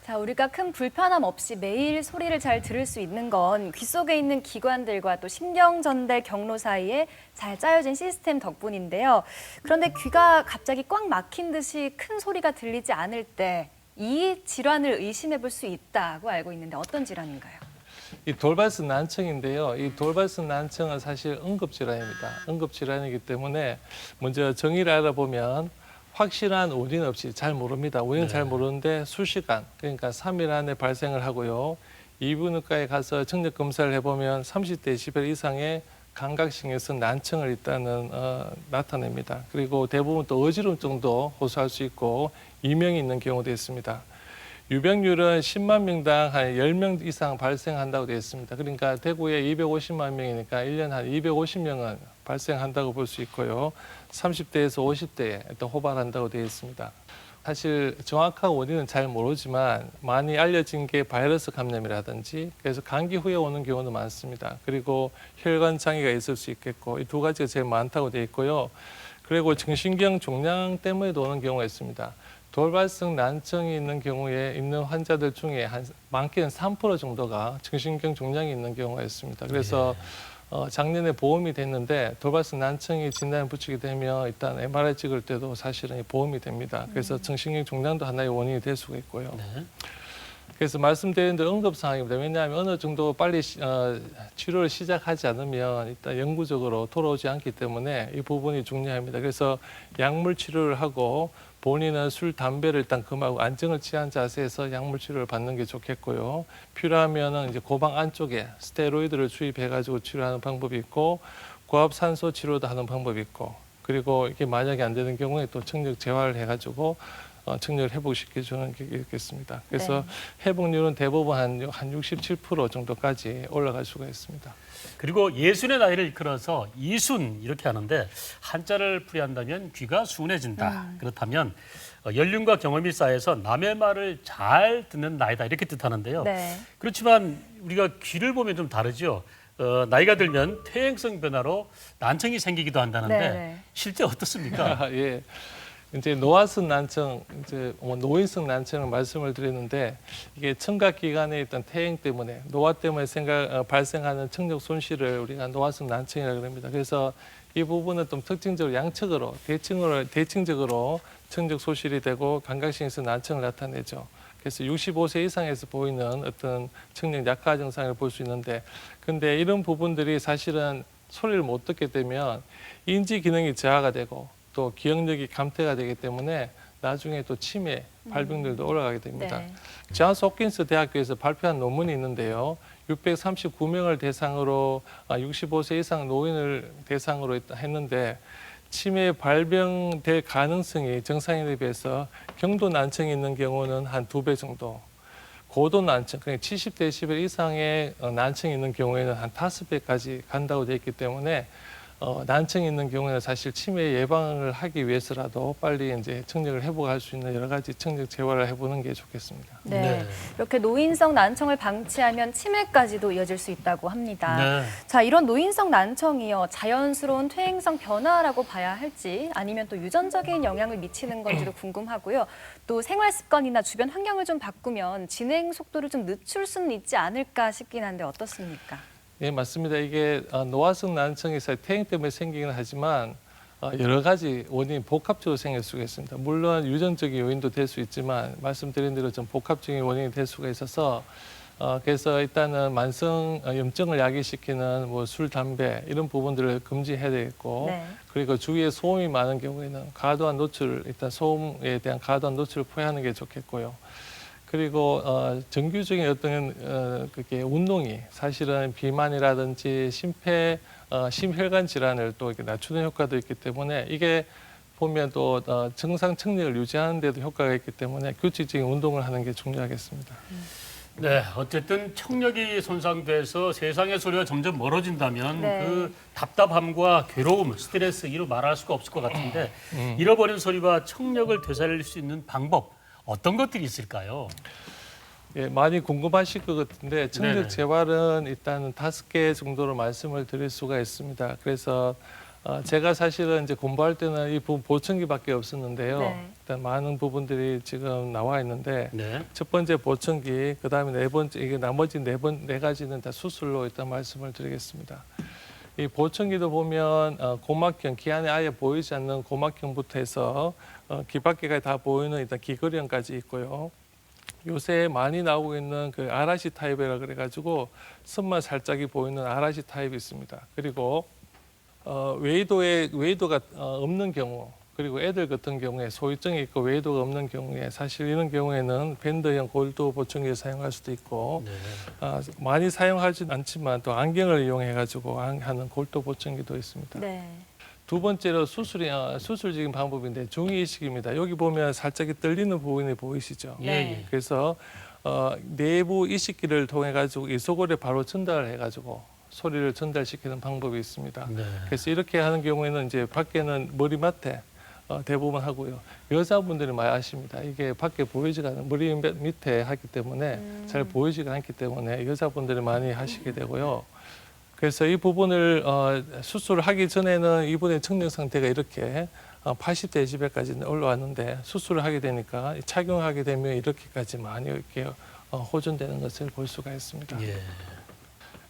Speaker 2: 자, 우리가 큰 불편함 없이 매일 소리를 잘 들을 수 있는 건 귀 속에 있는 기관들과 또 신경 전달 경로 사이에 잘 짜여진 시스템 덕분인데요. 그런데 귀가 갑자기 꽉 막힌 듯이 큰 소리가 들리지 않을 때 이 질환을 의심해 볼 수 있다고 알고 있는데 어떤 질환인가요?
Speaker 3: 이 돌발성 난청인데요. 이 돌발성 난청은 사실 응급질환입니다. 응급질환이기 때문에 먼저 정의를 알아보면 확실한 원인 없이 잘 모릅니다. 원인은
Speaker 1: 네.
Speaker 3: 잘 모르는데 수시간, 그러니까 3일 안에 발생을 하고요. 이비인후과에 가서 청력 검사를 해보면 30데시벨 이상의 감각신경성 난청을 일단은 나타냅니다. 그리고 대부분 또 어지럼증도 호소할 수 있고 이명이 있는 경우도 있습니다. 유병률은 10만 명당 한 10명 이상 발생한다고 되어 있습니다. 그러니까 대구에 250만 명이니까 1년 한 250명은 발생한다고 볼 수 있고요. 30대에서 50대에 또 호발한다고 되어 있습니다. 사실 정확한 원인은 잘 모르지만 많이 알려진 게 바이러스 감염이라든지 그래서 감기 후에 오는 경우도 많습니다. 그리고 혈관 장애가 있을 수 있겠고 이 두 가지가 제일 많다고 되어 있고요. 그리고 정신경 종양 때문에도 오는 경우가 있습니다. 돌발성 난청이 있는 경우에 있는 환자들 중에 많게는 3% 정도가 정신경 종양이 있는 경우가 있습니다. 그래서 작년에 보험이 됐는데 돌발성 난청이 진단을 붙이게 되면 일단 MRI 찍을 때도 사실은 보험이 됩니다. 그래서 정신경 종양도 하나의 원인이 될 수가 있고요.
Speaker 1: 네.
Speaker 3: 그래서 말씀드린 대로 응급 상황입니다. 왜냐하면 어느 정도 빨리 치료를 시작하지 않으면 일단 영구적으로 돌아오지 않기 때문에 이 부분이 중요합니다. 그래서 약물 치료를 하고 본인은 술, 담배를 일단 금하고 안정을 취한 자세에서 약물 치료를 받는 게 좋겠고요. 필요하면은 이제 고방 안쪽에 스테로이드를 주입해가지고 치료하는 방법이 있고, 고압 산소 치료도 하는 방법이 있고, 그리고 이게 만약에 안 되는 경우에 또 청력 재활을 해가지고 청력을 회복시켜주는 게 있겠습니다. 그래서 회복률은 대부분 한 67% 정도까지 올라갈 수가 있습니다.
Speaker 1: 그리고 예순의 나이를 이끌어서 이순 이렇게 하는데 한자를 풀이한다면 귀가 순해진다. 그렇다면 연륜과 경험이 쌓여서 남의 말을 잘 듣는 나이다 이렇게 뜻하는데요.
Speaker 2: 네.
Speaker 1: 그렇지만 우리가 귀를 보면 좀 다르죠. 나이가 들면 퇴행성 변화로 난청이 생기기도 한다는데
Speaker 2: 네네.
Speaker 1: 실제 어떻습니까?
Speaker 3: 예. 이제 노화성 난청, 이제 노인성 난청을 말씀을 드렸는데 이게 청각 기관에 있던 퇴행 때문에 노화 때문에 발생하는 청력 손실을 우리가 노화성 난청이라고 합니다. 그래서 이 부분은 좀 특징적으로 양측으로 대칭적으로 청력 소실이 되고 감각신경성 난청을 나타내죠. 그래서 65세 이상에서 보이는 어떤 청력 약화 증상을 볼 수 있는데, 근데 이런 부분들이 사실은 소리를 못 듣게 되면 인지 기능이 저하가 되고 또 기억력이 감퇴가 되기 때문에 나중에 또 치매, 발병들도 올라가게 됩니다.
Speaker 2: 네.
Speaker 3: 존스 홉킨스 대학교에서 발표한 논문이 있는데요. 639명을 대상으로 65세 이상 노인을 대상으로 했는데 치매 발병될 가능성이 정상인에 비해서 경도 난청이 있는 경우는 한 2배 정도, 고도 난청, 그러니까 70데시벨 이상의 난청이 있는 경우에는 한 5배까지 간다고 되어 있기 때문에 난청이 있는 경우에는 사실 치매 예방을 하기 위해서라도 빨리 이제 청력을 회복할 수 있는 여러 가지 청력 재활을 해보는 게 좋겠습니다.
Speaker 2: 네.
Speaker 1: 네.
Speaker 2: 이렇게 노인성 난청을 방치하면 치매까지도 이어질 수 있다고 합니다.
Speaker 1: 네.
Speaker 2: 자, 이런 노인성 난청이요. 자연스러운 퇴행성 변화라고 봐야 할지 아니면 또 유전적인 영향을 미치는 건지도 궁금하고요. 또 생활 습관이나 주변 환경을 좀 바꾸면 진행 속도를 좀 늦출 수는 있지 않을까 싶긴 한데 어떻습니까?
Speaker 3: 네, 맞습니다. 이게 노화성 난청이 퇴행 때문에 생기긴 하지만 여러 가지 원인이 복합적으로 생길 수가 있습니다. 물론 유전적인 요인도 될 수 있지만 말씀드린 대로 좀 복합적인 원인이 될 수가 있어서 그래서 일단은 만성 염증을 야기시키는 뭐 술, 담배 이런 부분들을 금지해야 되겠고
Speaker 2: 네.
Speaker 3: 그리고 주위에 소음이 많은 경우에는 과도한 노출, 일단 소음에 대한 과도한 노출을 포기하는 게 좋겠고요. 그리고 정규적인 어떤 그게 운동이 사실은 비만이라든지 심혈관 질환을 또 이렇게 낮추는 효과도 있기 때문에 이게 보면 또 정상 청력을 유지하는 데도 효과가 있기 때문에 규칙적인 운동을 하는 게 중요하겠습니다.
Speaker 1: 네, 어쨌든 청력이 손상돼서 세상의 소리가 점점 멀어진다면
Speaker 2: 네.
Speaker 1: 그 답답함과 괴로움, 스트레스 이로 말할 수가 없을 것 같은데 잃어버린 소리와 청력을 되살릴 수 있는 방법 어떤 것들이 있을까요?
Speaker 3: 예, 많이 궁금하실 것 같은데 청력
Speaker 1: 네네.
Speaker 3: 재활은 일단은 5개 정도로 말씀을 드릴 수가 있습니다. 그래서 제가 사실은 이제 공부할 때는 이 부분 보청기밖에 없었는데요.
Speaker 2: 네.
Speaker 3: 일단 많은 부분들이 지금 나와 있는데
Speaker 1: 네.
Speaker 3: 첫 번째 보청기, 그다음에 네 번째 이게 나머지 네 가지는 다 수술로 일단 말씀을 드리겠습니다. 이 보청기도 보면 고막형, 귀 안에 아예 보이지 않는 고막형부터 해서 귀 밖에까지 다 보이는 일단 귀거리형까지 있고요. 요새 많이 나오고 있는 그 아라시 타입이라 그래가지고 선만 살짝이 보이는 아라시 타입이 있습니다. 그리고 웨이도가 없는 경우, 그리고 애들 같은 경우에 소유증이 있고 웨이도가 없는 경우에 사실 이런 경우에는 밴드형 골드 보청기를 사용할 수도 있고
Speaker 1: 네.
Speaker 3: 많이 사용하지는 않지만 또 안경을 이용해가지고 하는 골드 보청기도 있습니다.
Speaker 2: 네.
Speaker 3: 두 번째로 수술적인 방법인데 중이의식입니다. 여기 보면 살짝 떨리는 부분이 보이시죠?
Speaker 1: 예,
Speaker 2: 네.
Speaker 1: 예.
Speaker 3: 그래서 내부 이식기를 통해 가지고 이 속옷에 바로 전달을 해가지고 소리를 전달시키는 방법이 있습니다.
Speaker 1: 네.
Speaker 3: 그래서 이렇게 하는 경우에는 이제 밖에는 머리맡에 대부분 하고요. 여자분들이 많이 아십니다. 이게 밖에 보이지가 않아요. 머리 밑에 하기 때문에 잘 보이지가 않기 때문에 여자분들이 많이 하시게 되고요. 그래서 이 부분을 수술을 하기 전에는 이분의 청력 상태가 이렇게 80데시벨까지 올라왔는데 수술을 하게 되니까 착용하게 되면 이렇게까지 많이 이렇게 호전되는 것을 볼 수가 있습니다.
Speaker 1: 예.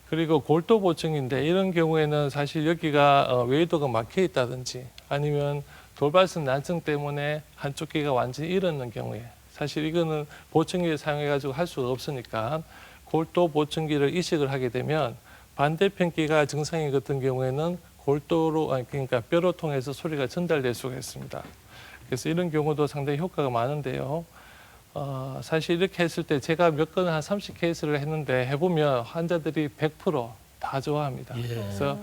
Speaker 3: 그리고 골도 보청인데 이런 경우에는 사실 여기가 웨이도가 막혀 있다든지 아니면 돌발성 난청 때문에 한쪽 귀가 완전히 잃었는 경우에 사실 이거는 보청기를 사용해가지고 할 수가 없으니까 골도 보청기를 이식을 하게 되면 반대편 귀가 증상이 같은 경우에는 골도로 그러니까 뼈로 통해서 소리가 전달될 수가 있습니다. 그래서 이런 경우도 상당히 효과가 많은데요. 사실 이렇게 했을 때 제가 몇 건을 한 30케이스를 했는데 해보면 환자들이 100%다 좋아합니다.
Speaker 1: 예.
Speaker 3: 그래서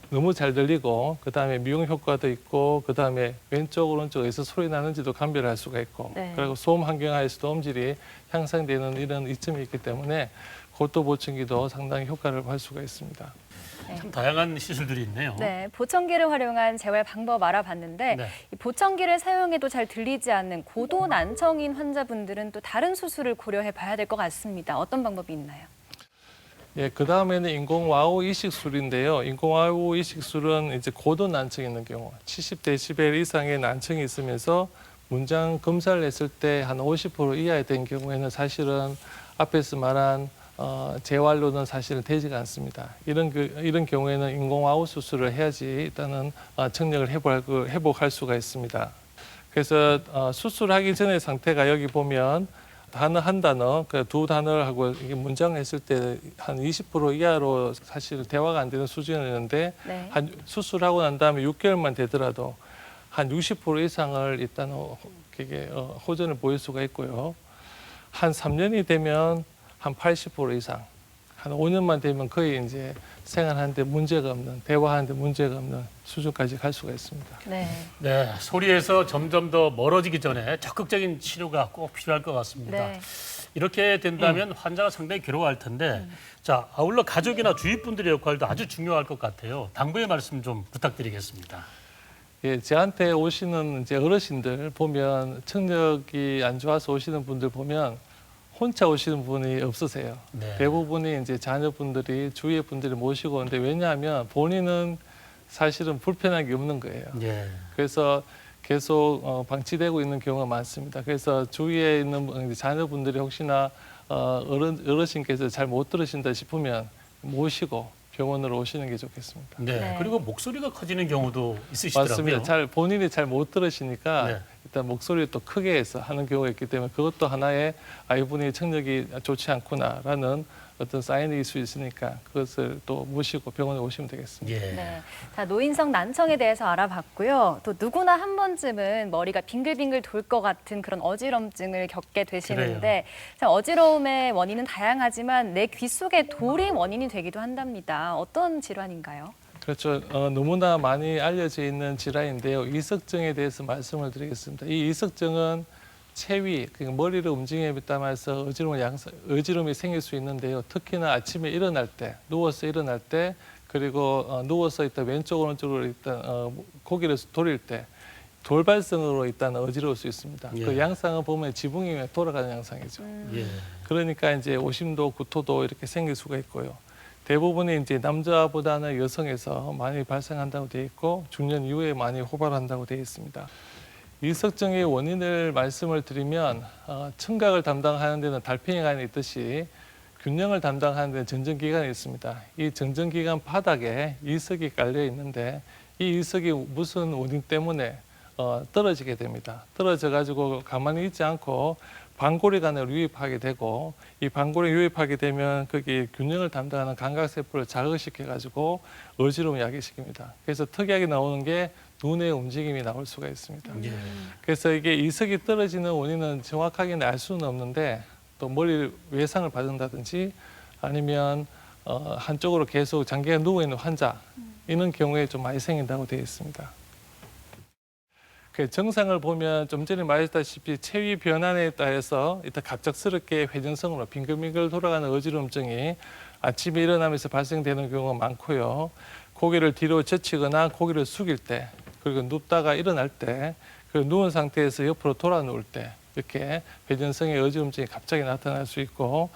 Speaker 3: 너무 잘 들리고 그다음에 미용 효과도 있고 그다음에 왼쪽 오른쪽에서 소리 나는지도 감별할 수가 있고
Speaker 2: 네.
Speaker 3: 그리고 소음 환경하에서도 음질이 향상되는 이런 이점이 있기 때문에 골도 보청기도 상당히 효과를 볼 수가 있습니다.
Speaker 1: 참 다양한 시술들이 있네요.
Speaker 2: 네, 보청기를 활용한 재활 방법 알아봤는데
Speaker 1: 네.
Speaker 2: 이 보청기를 사용해도 잘 들리지 않는 고도 난청인 환자분들은 또 다른 수술을 고려해 봐야 될 것 같습니다. 어떤 방법이 있나요?
Speaker 3: 예, 그 다음에는 인공와우 이식술인데요. 인공와우 이식술은 이제 고도 난청이 있는 경우, 70데시벨 이상의 난청이 있으면서 문장 검사를 했을 때 한 50% 이하에 된 경우에는 사실은 앞에서 말한 재활로는 사실은 되지가 않습니다. 이런 경우에는 인공와우 수술을 해야지 일단은 청력을 회복할 수가 있습니다. 그래서 수술하기 전의 상태가 여기 보면 단어 한 단어, 두 단어를 하고 이게 문장을 했을 때 한 20% 이하로 사실 대화가 안 되는 수준이었는데
Speaker 2: 네.
Speaker 3: 한 수술하고 난 다음에 6개월만 되더라도 한 60% 이상을 일단 호전을 보일 수가 있고요. 한 3년이 되면 한 80% 이상, 한 5년만 되면 거의 이제 생활하는데 문제가 없는, 대화하는데 문제가 없는 수준까지 갈 수가 있습니다.
Speaker 2: 네.
Speaker 1: 네, 소리에서 점점 더 멀어지기 전에 적극적인 치료가 꼭 필요할 것 같습니다.
Speaker 2: 네.
Speaker 1: 이렇게 된다면 환자가 상당히 괴로워할 텐데, 자, 아울러 가족이나 주위 분들의 역할도 아주 중요할 것 같아요. 당부의 말씀 좀 부탁드리겠습니다.
Speaker 3: 예, 저한테 오시는 이제 어르신들 보면 청력이 안 좋아서 오시는 분들 보면 혼자 오시는 분이 없으세요.
Speaker 1: 네.
Speaker 3: 대부분이 이제 자녀분들이 주위의 분들이 모시고 오는데 왜냐하면 본인은 사실은 불편한 게 없는 거예요.
Speaker 1: 예.
Speaker 3: 그래서 계속 방치되고 있는 경우가 많습니다. 그래서 주위에 있는 자녀분들이 혹시나 어르신께서 잘 못 들으신다 싶으면 모시고 병원으로 오시는 게 좋겠습니다.
Speaker 1: 네.
Speaker 2: 네.
Speaker 1: 그리고 목소리가 커지는 경우도 있으시더라고요.
Speaker 3: 맞습니다. 본인이 잘 못 들으시니까
Speaker 1: 네.
Speaker 3: 일단 목소리를 또 크게 해서 하는 경우가 있기 때문에 그것도 하나의 이분이 청력이 좋지 않구나라는 어떤 사인일 수 있으니까 그것을 또 모시고 병원에 오시면 되겠습니다.
Speaker 1: 예.
Speaker 2: 네. 자, 노인성 난청에 대해서 알아봤고요. 또 누구나 한 번쯤은 머리가 빙글빙글 돌 것 같은 그런 어지럼증을 겪게 되시는데 참 어지러움의 원인은 다양하지만 내 귀 속에 돌이 원인이 되기도 한답니다. 어떤 질환인가요?
Speaker 3: 그렇죠. 너무나 많이 알려져 있는 질환인데요. 이석증에 대해서 말씀을 드리겠습니다. 이 이석증은 체위, 그러니까 머리를 움직임에 따라서 어지러움이 생길 수 있는데요. 특히나 아침에 일어날 때, 누워서 일어날 때, 그리고 누워서 일단 왼쪽 오른쪽으로 일단 고개를 돌릴 때 돌발성으로 일단 어지러울 수 있습니다.
Speaker 1: 예.
Speaker 3: 그 양상을 보면 지붕이 돌아가는 양상이죠.
Speaker 1: 예.
Speaker 3: 그러니까 이제 오심도 구토도 이렇게 생길 수가 있고요. 대부분이 이제 남자보다는 여성에서 많이 발생한다고 되어 있고 중년 이후에 많이 호발한다고 되어 있습니다. 이석증의 원인을 말씀을 드리면 청각을 담당하는 데는 달팽이관이 있듯이 균형을 담당하는 데는 전정기관이 있습니다. 이 전정기관 바닥에 이석이 깔려 있는데 이 이석이 무슨 원인 때문에 떨어지게 됩니다. 떨어져 가지고 가만히 있지 않고 방골이관을 유입하게 되고 이 방골에 유입하게 되면 거기 균형을 담당하는 감각세포를 자극시켜 가지고 어지러움을 야기시킵니다. 그래서 특이하게 나오는 게 눈의 움직임이 나올 수가 있습니다.
Speaker 1: 예.
Speaker 3: 그래서 이게 이석이 떨어지는 원인은 정확하게는 알 수는 없는데 또 머리 외상을 받는다든지 아니면 한쪽으로 계속 장기간 누워 있는 환자 이런 경우에 좀 많이 생긴다고 되어 있습니다. 그 정상을 보면 좀 전에 말했다시피 체위 변환에 따라서 일단 갑작스럽게 회전성으로 빙글빙글 돌아가는 어지럼증이 아침에 일어나면서 발생되는 경우가 많고요. 고개를 뒤로 젖히거나 고개를 숙일 때 그리고 눕다가 일어날 때 그리고 누운 상태에서 옆으로 돌아 누울 때 이렇게 회전성의 어지럼증이 갑자기 나타날 수 있고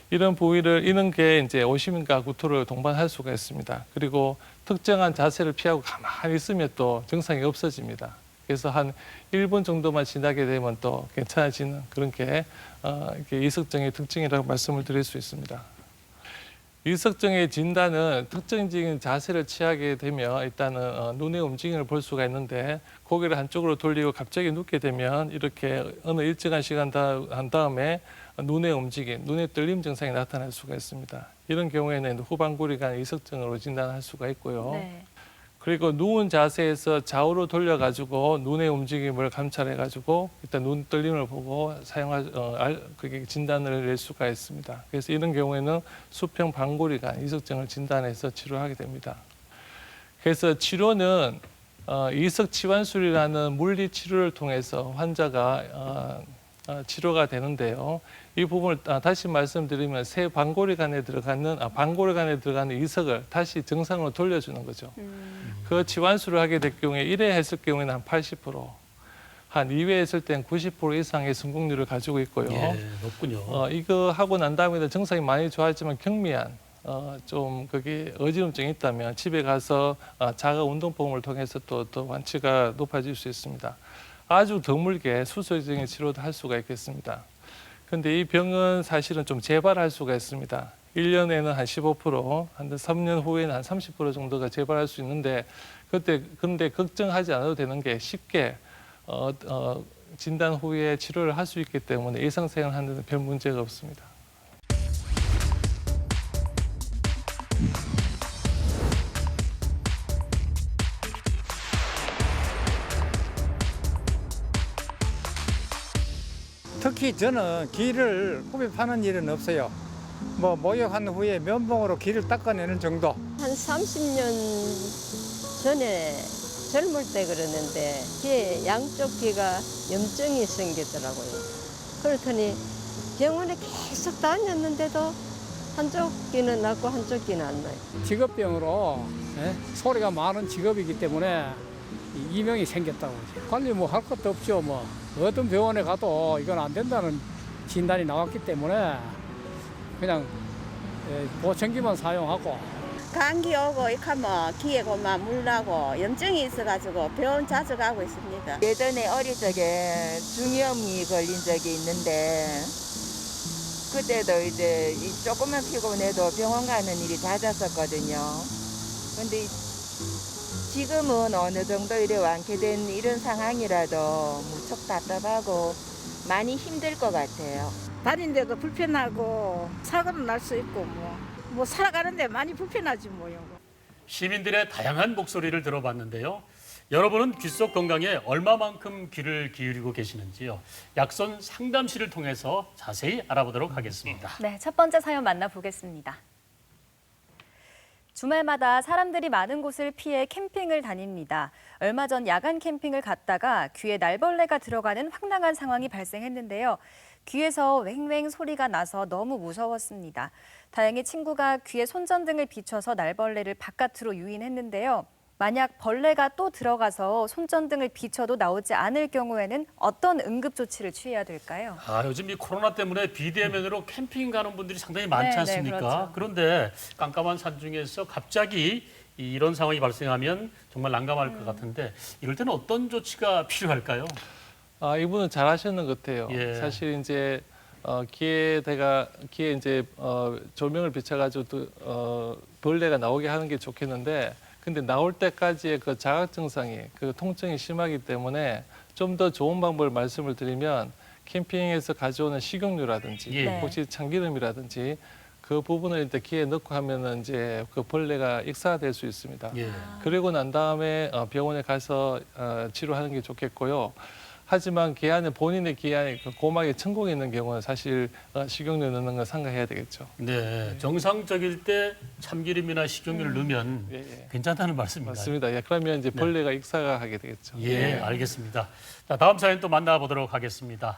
Speaker 3: 이런 게 이제 오심과 구토를 동반할 수가 있습니다. 그리고 특정한 자세를 피하고 가만히 있으면 또 증상이 없어집니다. 그래서 한 1분 정도만 지나게 되면 또 괜찮아지는 그런 게 이석증의 특징이라고 말씀을 드릴 수 있습니다. 이석증의 진단은 특징적인 자세를 취하게 되면 일단은 눈의 움직임을 볼 수가 있는데 고개를 한쪽으로 돌리고 갑자기 눕게 되면 이렇게 어느 일정한 시간 한 다음에 눈의 움직임, 눈의 떨림 증상이 나타날 수가 있습니다. 이런 경우에는 후방구리간 이석증으로 진단할 수가 있고요.
Speaker 2: 네.
Speaker 3: 그리고 누운 자세에서 좌우로 돌려가지고 눈의 움직임을 감찰해가지고 일단 눈 떨림을 보고 그게 진단을 낼 수가 있습니다. 그래서 이런 경우에는 수평 방구리간 이석증을 진단해서 치료하게 됩니다. 그래서 치료는 이석 치환술이라는 물리 치료를 통해서 환자가 치료가 되는데요. 이 부분을 다시 말씀드리면 새 방골간에 들어가는 이석을 다시 정상으로 돌려주는 거죠. 그 치환술을 하게 될 경우에 1회 했을 경우에는 한 80%, 한 2회 했을 땐 90% 이상의 성공률을 가지고 있고요.
Speaker 1: 예, 높군요.
Speaker 3: 이거 하고 난 다음에도 증상이 많이 좋아지만 경미한 좀 그게 어지럼증이 있다면 집에 가서 자가 운동법을 통해서 또 완치가 높아질 수 있습니다. 아주 드물게 수술적인 치료도 할 수가 있겠습니다. 근데 이 병은 사실은 좀 재발할 수가 있습니다. 1년에는 한 15%, 한 3년 후에는 한 30% 정도가 재발할 수 있는데 그런데 걱정하지 않아도 되는 게 쉽게 진단 후에 치료를 할 수 있기 때문에 일상생활 하는 데는 별 문제가 없습니다.
Speaker 6: 특히 저는 귀를 흡입하는 일은 없어요. 뭐 목욕한 후에 면봉으로 귀를 닦아내는 정도.
Speaker 7: 한 30년 전에 젊을 때 그러는데 귀에 양쪽 귀가 염증이 생기더라고요. 그렇더니 병원에 계속 다녔는데도 한쪽 귀는 낫고 한쪽 귀는 안 나요.
Speaker 5: 직업병으로 소리가 많은 직업이기 때문에 이 병이 생겼다고. 관리 뭐 할 것도 없죠. 뭐 어떤 병원에 가도 이건 안 된다는 진단이 나왔기 때문에 그냥 보청기만 사용하고.
Speaker 8: 감기 오고 이하면 귀에 고만 물 나고 염증이 있어가지고 병원 자주 가고 있습니다.
Speaker 9: 예전에 어릴 적에 중이염이 걸린 적이 있는데 그때도 이제 조금만 피곤해도 병원 가는 일이 잦았었거든요. 근데 지금은 어느 정도 이래 완쾌된 이런 상황이라도 무척 답답하고 많이 힘들 것 같아요.
Speaker 8: 다니는데도 불편하고 사고는 날 수 있고 뭐 살아가는데 많이 불편하지 뭐요.
Speaker 1: 시민들의 다양한 목소리를 들어봤는데요. 여러분은 귀 속 건강에 얼마만큼 귀를 기울이고 계시는지요? 약손 상담실을 통해서 자세히 알아보도록 하겠습니다.
Speaker 2: 네, 첫 번째 사연 만나보겠습니다. 주말마다 사람들이 많은 곳을 피해 캠핑을 다닙니다. 얼마 전 야간 캠핑을 갔다가 귀에 날벌레가 들어가는 황당한 상황이 발생했는데요. 귀에서 웽웽 소리가 나서 너무 무서웠습니다. 다행히 친구가 귀에 손전등을 비춰서 날벌레를 바깥으로 유인했는데요. 만약 벌레가 또 들어가서 손전등을 비춰도 나오지 않을 경우에는 어떤 응급조치를 취해야 될까요?
Speaker 1: 요즘 이 코로나 때문에 비대면으로 캠핑 가는 분들이 상당히 많지
Speaker 2: 네,
Speaker 1: 않습니까?
Speaker 2: 그렇죠.
Speaker 1: 그런데 깜깜한 산중에서 갑자기 이런 상황이 발생하면 정말 난감할 것 같은데 이럴 때는 어떤 조치가 필요할까요?
Speaker 3: 이분은 잘 하시는 것 같아요.
Speaker 1: 예.
Speaker 3: 사실 이제 귀에 이제 조명을 비춰가지고 벌레가 나오게 하는 게 좋겠는데, 근데 나올 때까지의 그 자각 증상이, 그 통증이 심하기 때문에 좀 더 좋은 방법을 말씀을 드리면 캠핑에서 가져오는 식용유라든지
Speaker 1: 예.
Speaker 3: 혹시 참기름이라든지 그 부분을 일단 귀에 넣고 하면은 이제 그 벌레가 익사될 수 있습니다.
Speaker 1: 예.
Speaker 3: 그리고 난 다음에 병원에 가서 치료하는 게 좋겠고요. 하지만 본인의 귀 안에 그 고막에 천공이 있는 경우는 사실 식용유 넣는 건 삼가해야 되겠죠.
Speaker 1: 네, 정상적일 때 참기름이나 식용유를 넣으면
Speaker 3: 예.
Speaker 1: 괜찮다는 말씀입니다.
Speaker 3: 맞습니다. 예, 그러면 이제 벌레가 익사가 하게 되겠죠.
Speaker 1: 예, 알겠습니다. 자, 다음 사연 또 만나보도록 하겠습니다.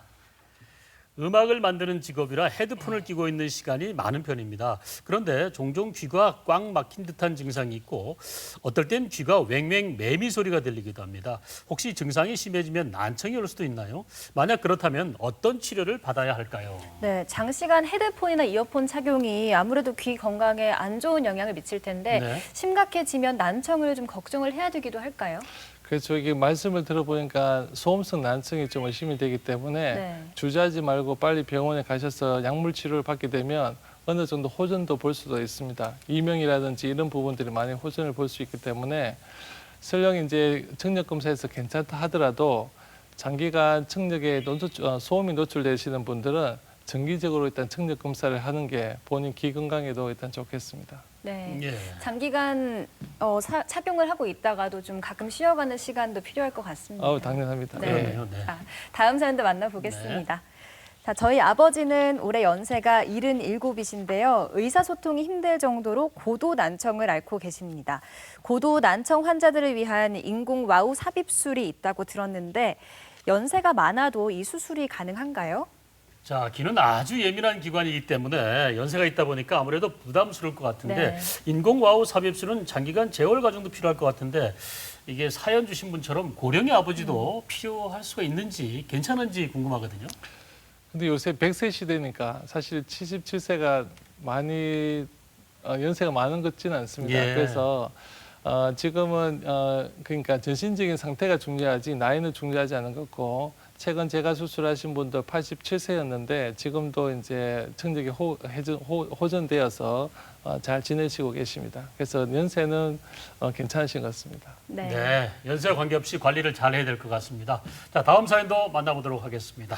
Speaker 1: 음악을 만드는 직업이라 헤드폰을 끼고 있는 시간이 많은 편입니다. 그런데 종종 귀가 꽉 막힌 듯한 증상이 있고 어떨 땐 귀가 웽웽 매미 소리가 들리기도 합니다. 혹시 증상이 심해지면 난청이 올 수도 있나요? 만약 그렇다면 어떤 치료를 받아야 할까요?
Speaker 2: 네, 장시간 헤드폰이나 이어폰 착용이 아무래도 귀 건강에 안 좋은 영향을 미칠 텐데
Speaker 1: 네.
Speaker 2: 심각해지면 난청을 좀 걱정을 해야 되기도 할까요?
Speaker 3: 그래서 이게 말씀을 들어보니까 소음성 난청이 좀 의심이 되기 때문에
Speaker 2: 네.
Speaker 3: 주저하지 말고 빨리 병원에 가셔서 약물 치료를 받게 되면 어느 정도 호전도 볼 수도 있습니다. 이명이라든지 이런 부분들이 많이 호전을 볼 수 있기 때문에 설령 이제 청력 검사에서 괜찮다 하더라도 장기간 청력에 소음이 노출되시는 분들은 정기적으로 일단 청력 검사를 하는 게 본인 귀 건강에도 일단 좋겠습니다.
Speaker 2: 네.
Speaker 1: 예.
Speaker 2: 장기간 착용을 하고 있다가도 좀 가끔 쉬어가는 시간도 필요할 것 같습니다.
Speaker 3: 당연합니다.
Speaker 2: 네.
Speaker 1: 그러네요. 네.
Speaker 2: 다음 사연도 만나보겠습니다. 자, 저희 아버지는 올해 연세가 77이신데요. 의사소통이 힘들 정도로 고도 난청을 앓고 계십니다. 고도 난청 환자들을 위한 인공 와우 삽입술이 있다고 들었는데 연세가 많아도 이 수술이 가능한가요?
Speaker 1: 자, 귀는 아주 예민한 기관이기 때문에 연세가 있다 보니까 아무래도 부담스러울 것 같은데
Speaker 2: 네.
Speaker 1: 인공 와우 삽입술은 장기간 재활 과정도 필요할 것 같은데 이게 사연 주신 분처럼 고령의 아버지도 필요할 수가 있는지 괜찮은지 궁금하거든요.
Speaker 3: 근데 요새 100세 시대니까 사실 77세가 많이 연세가 많은 것 같지는 않습니다.
Speaker 1: 예.
Speaker 3: 그래서 지금은 그러니까 전신적인 상태가 중요하지 나이는 중요하지 않은 것 같고 최근 제가 수술하신 분도 87세였는데 지금도 이제 청력이 호전되어서 잘 지내시고 계십니다. 그래서 연세는 괜찮으신 것 같습니다.
Speaker 1: 네, 연세와 관계없이 관리를 잘 해야 될 것 같습니다. 자, 다음 사연도 만나보도록 하겠습니다.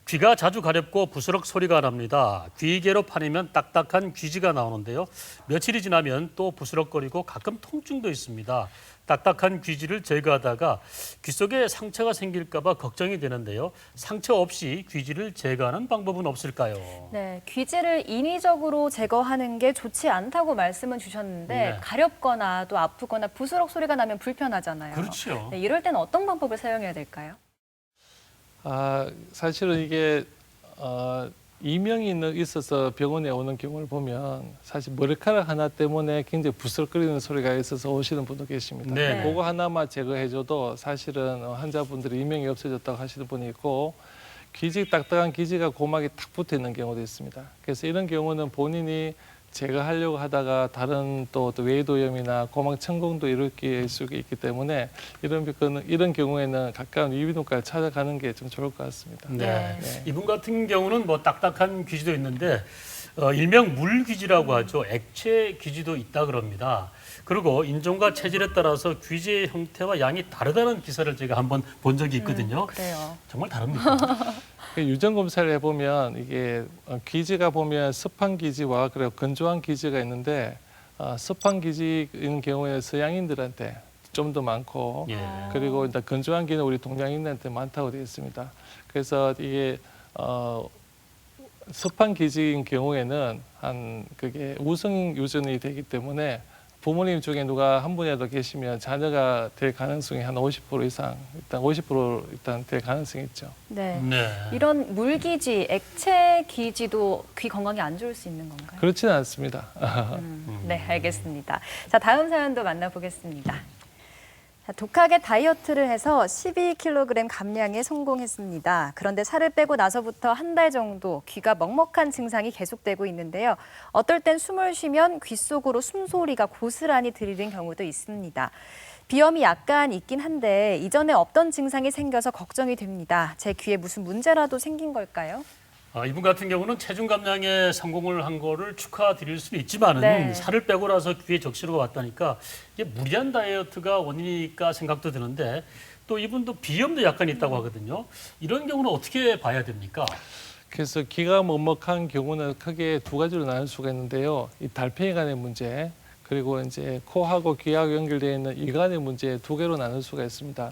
Speaker 1: 귀가 자주 가렵고 부스럭 소리가 납니다. 귀개로 파내면 딱딱한 귀지가 나오는데요. 며칠이 지나면 또 부스럭거리고 가끔 통증도 있습니다. 딱딱한 귀지를 제거하다가 귀 속에 상처가 생길까 봐 걱정이 되는데요. 상처 없이 귀지를 제거하는 방법은 없을까요?
Speaker 2: 네, 귀지를 인위적으로 제거하는 게 좋지 않다고 말씀을 주셨는데
Speaker 1: 네.
Speaker 2: 가렵거나 또 아프거나 부스럭 소리가 나면 불편하잖아요.
Speaker 1: 그렇죠.
Speaker 2: 네, 이럴 때는 어떤 방법을 사용해야 될까요?
Speaker 3: 사실은 이게 이명이 있어서 병원에 오는 경우를 보면 사실 머리카락 하나 때문에 굉장히 부스럭거리는 소리가 있어서 오시는 분도 계십니다.
Speaker 1: 네.
Speaker 3: 그거 하나만 제거해줘도 사실은 환자분들이 이명이 없어졌다고 하시는 분이 있고 딱딱한 귀지가 고막에 탁 붙어 있는 경우도 있습니다. 그래서 이런 경우는 본인이 제거하려고 하다가 다른 또 외도염이나 고막 천공도 일으킬 수 있기 때문에 이런 경우에는 가까운 이비인후과를 찾아가는 게 좀 좋을 것 같습니다.
Speaker 1: 네.
Speaker 3: 네.
Speaker 1: 이분 같은 경우는 뭐 딱딱한 귀지도 있는데 일명 물귀지라고 하죠. 액체 귀지도 있다 그럽니다. 그리고 인종과 체질에 따라서 귀지의 형태와 양이 다르다는 기사를 제가 한번 본 적이 있거든요.
Speaker 2: 그래요.
Speaker 1: 정말 다릅니까?
Speaker 3: 유전 검사를 해보면 이게 귀지가 보면 습한 귀지와 그리고 건조한 귀지가 있는데 습한 귀지인 경우에 서양인들한테 좀 더 많고
Speaker 1: 예.
Speaker 3: 그리고 일단 건조한 귀는 우리 동양인한테 많다고 되어 있습니다. 그래서 이게 습한 귀지인 경우에는 그게 우성 유전이 되기 때문에 부모님 중에 누가 한 분이라도 계시면 자녀가 될 가능성이 한 50% 이상, 일단 50% 일단 될 가능성이 있죠.
Speaker 2: 네.
Speaker 1: 네.
Speaker 2: 이런 물귀지, 액체 귀지도 귀 건강에 안 좋을 수 있는 건가요?
Speaker 3: 그렇지는 않습니다.
Speaker 2: 네, 알겠습니다. 자, 다음 사연도 만나보겠습니다. 자, 독하게 다이어트를 해서 12kg 감량에 성공했습니다. 그런데 살을 빼고 나서부터 한 달 정도 귀가 먹먹한 증상이 계속되고 있는데요. 어떨 땐 숨을 쉬면 귀 속으로 숨소리가 고스란히 들리는 경우도 있습니다. 비염이 약간 있긴 한데 이전에 없던 증상이 생겨서 걱정이 됩니다. 제 귀에 무슨 문제라도 생긴 걸까요?
Speaker 1: 이분 같은 경우는 체중 감량에 성공을 한 거를 축하드릴 수는 있지만은
Speaker 2: 네.
Speaker 1: 살을 빼고 나서 귀에 적시로가 왔다니까 이게 무리한 다이어트가 원인일까 생각도 드는데 또 이분도 비염도 약간 있다고 하거든요. 이런 경우는 어떻게 봐야 됩니까?
Speaker 3: 그래서 귀가 먹먹한 경우는 크게 두 가지로 나눌 수가 있는데요. 이 달팽이관의 문제 그리고 이제 코하고 귀하고 연결되어 있는 이관의 문제 두 개로 나눌 수가 있습니다.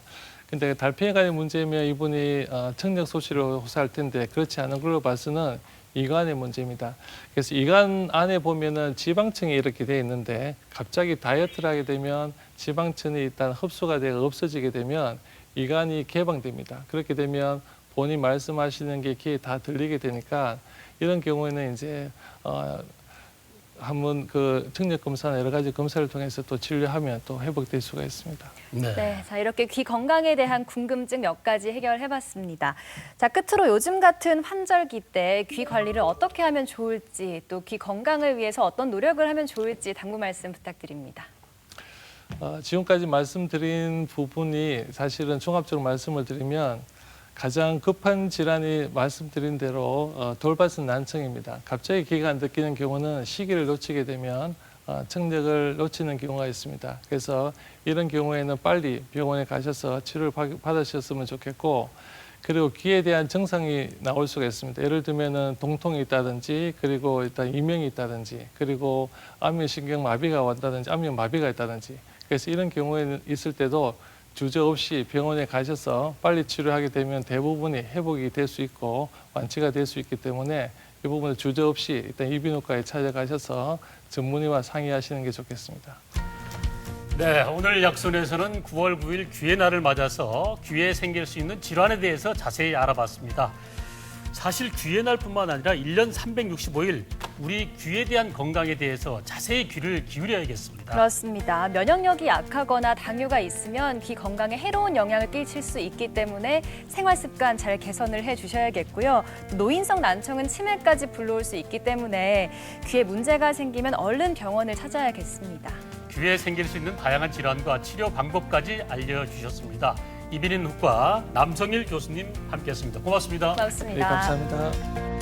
Speaker 3: 근데 달팽이관의 문제면 이분이 청력 소실을 호소할 텐데 그렇지 않은 걸로 봐서는 이관의 문제입니다. 그래서 이관 안에 보면은 지방층이 이렇게 되어 있는데 갑자기 다이어트를 하게 되면 지방층이 일단 흡수가 되어 없어지게 되면 이관이 개방됩니다. 그렇게 되면 본인 말씀하시는 게 귀에 다 들리게 되니까 이런 경우에는 이제 한번 그 청력 검사나 여러 가지 검사를 통해서 또 진료하면 또 회복될 수가 있습니다.
Speaker 2: 네, 자 이렇게 귀 건강에 대한 궁금증 몇 가지 해결해봤습니다. 자 끝으로 요즘 같은 환절기 때 귀 관리를 어떻게 하면 좋을지 또 귀 건강을 위해서 어떤 노력을 하면 좋을지 당부 말씀 부탁드립니다.
Speaker 3: 지금까지 말씀드린 부분이 사실은 종합적으로 말씀을 드리면 가장 급한 질환이 말씀드린 대로 돌발성 난청입니다. 갑자기 기가 안 느끼는 경우는 시기를 놓치게 되면 청력을 놓치는 경우가 있습니다. 그래서 이런 경우에는 빨리 병원에 가셔서 치료를 받으셨으면 좋겠고, 그리고 귀에 대한 증상이 나올 수가 있습니다. 예를 들면은 동통이 있다든지, 그리고 일단 이명이 있다든지, 그리고 안면신경 마비가 왔다든지, 안면 마비가 있다든지. 그래서 이런 경우에 있을 때도 주저없이 병원에 가셔서 빨리 치료하게 되면 대부분이 회복이 될 수 있고 완치가 될 수 있기 때문에 이 부분을 주저없이 일단 이비인후과에 찾아가셔서 전문의와 상의하시는 게 좋겠습니다.
Speaker 1: 네, 오늘 약손에서는 9월 9일 귀의 날을 맞아서 귀에 생길 수 있는 질환에 대해서 자세히 알아봤습니다. 사실 귀의 날뿐만 아니라 1년 365일 우리 귀에 대한 건강에 대해서 자세히 귀를 기울여야겠습니다.
Speaker 2: 그렇습니다. 면역력이 약하거나 당뇨가 있으면 귀 건강에 해로운 영향을 끼칠 수 있기 때문에 생활 습관 잘 개선을 해주셔야겠고요. 노인성 난청은 치매까지 불러올 수 있기 때문에 귀에 문제가 생기면 얼른 병원을 찾아야겠습니다.
Speaker 1: 귀에 생길 수 있는 다양한 질환과 치료 방법까지 알려주셨습니다. 이비인후과 남성일 교수님 함께했습니다. 고맙습니다.
Speaker 2: 고맙습니다.
Speaker 3: 네, 감사합니다.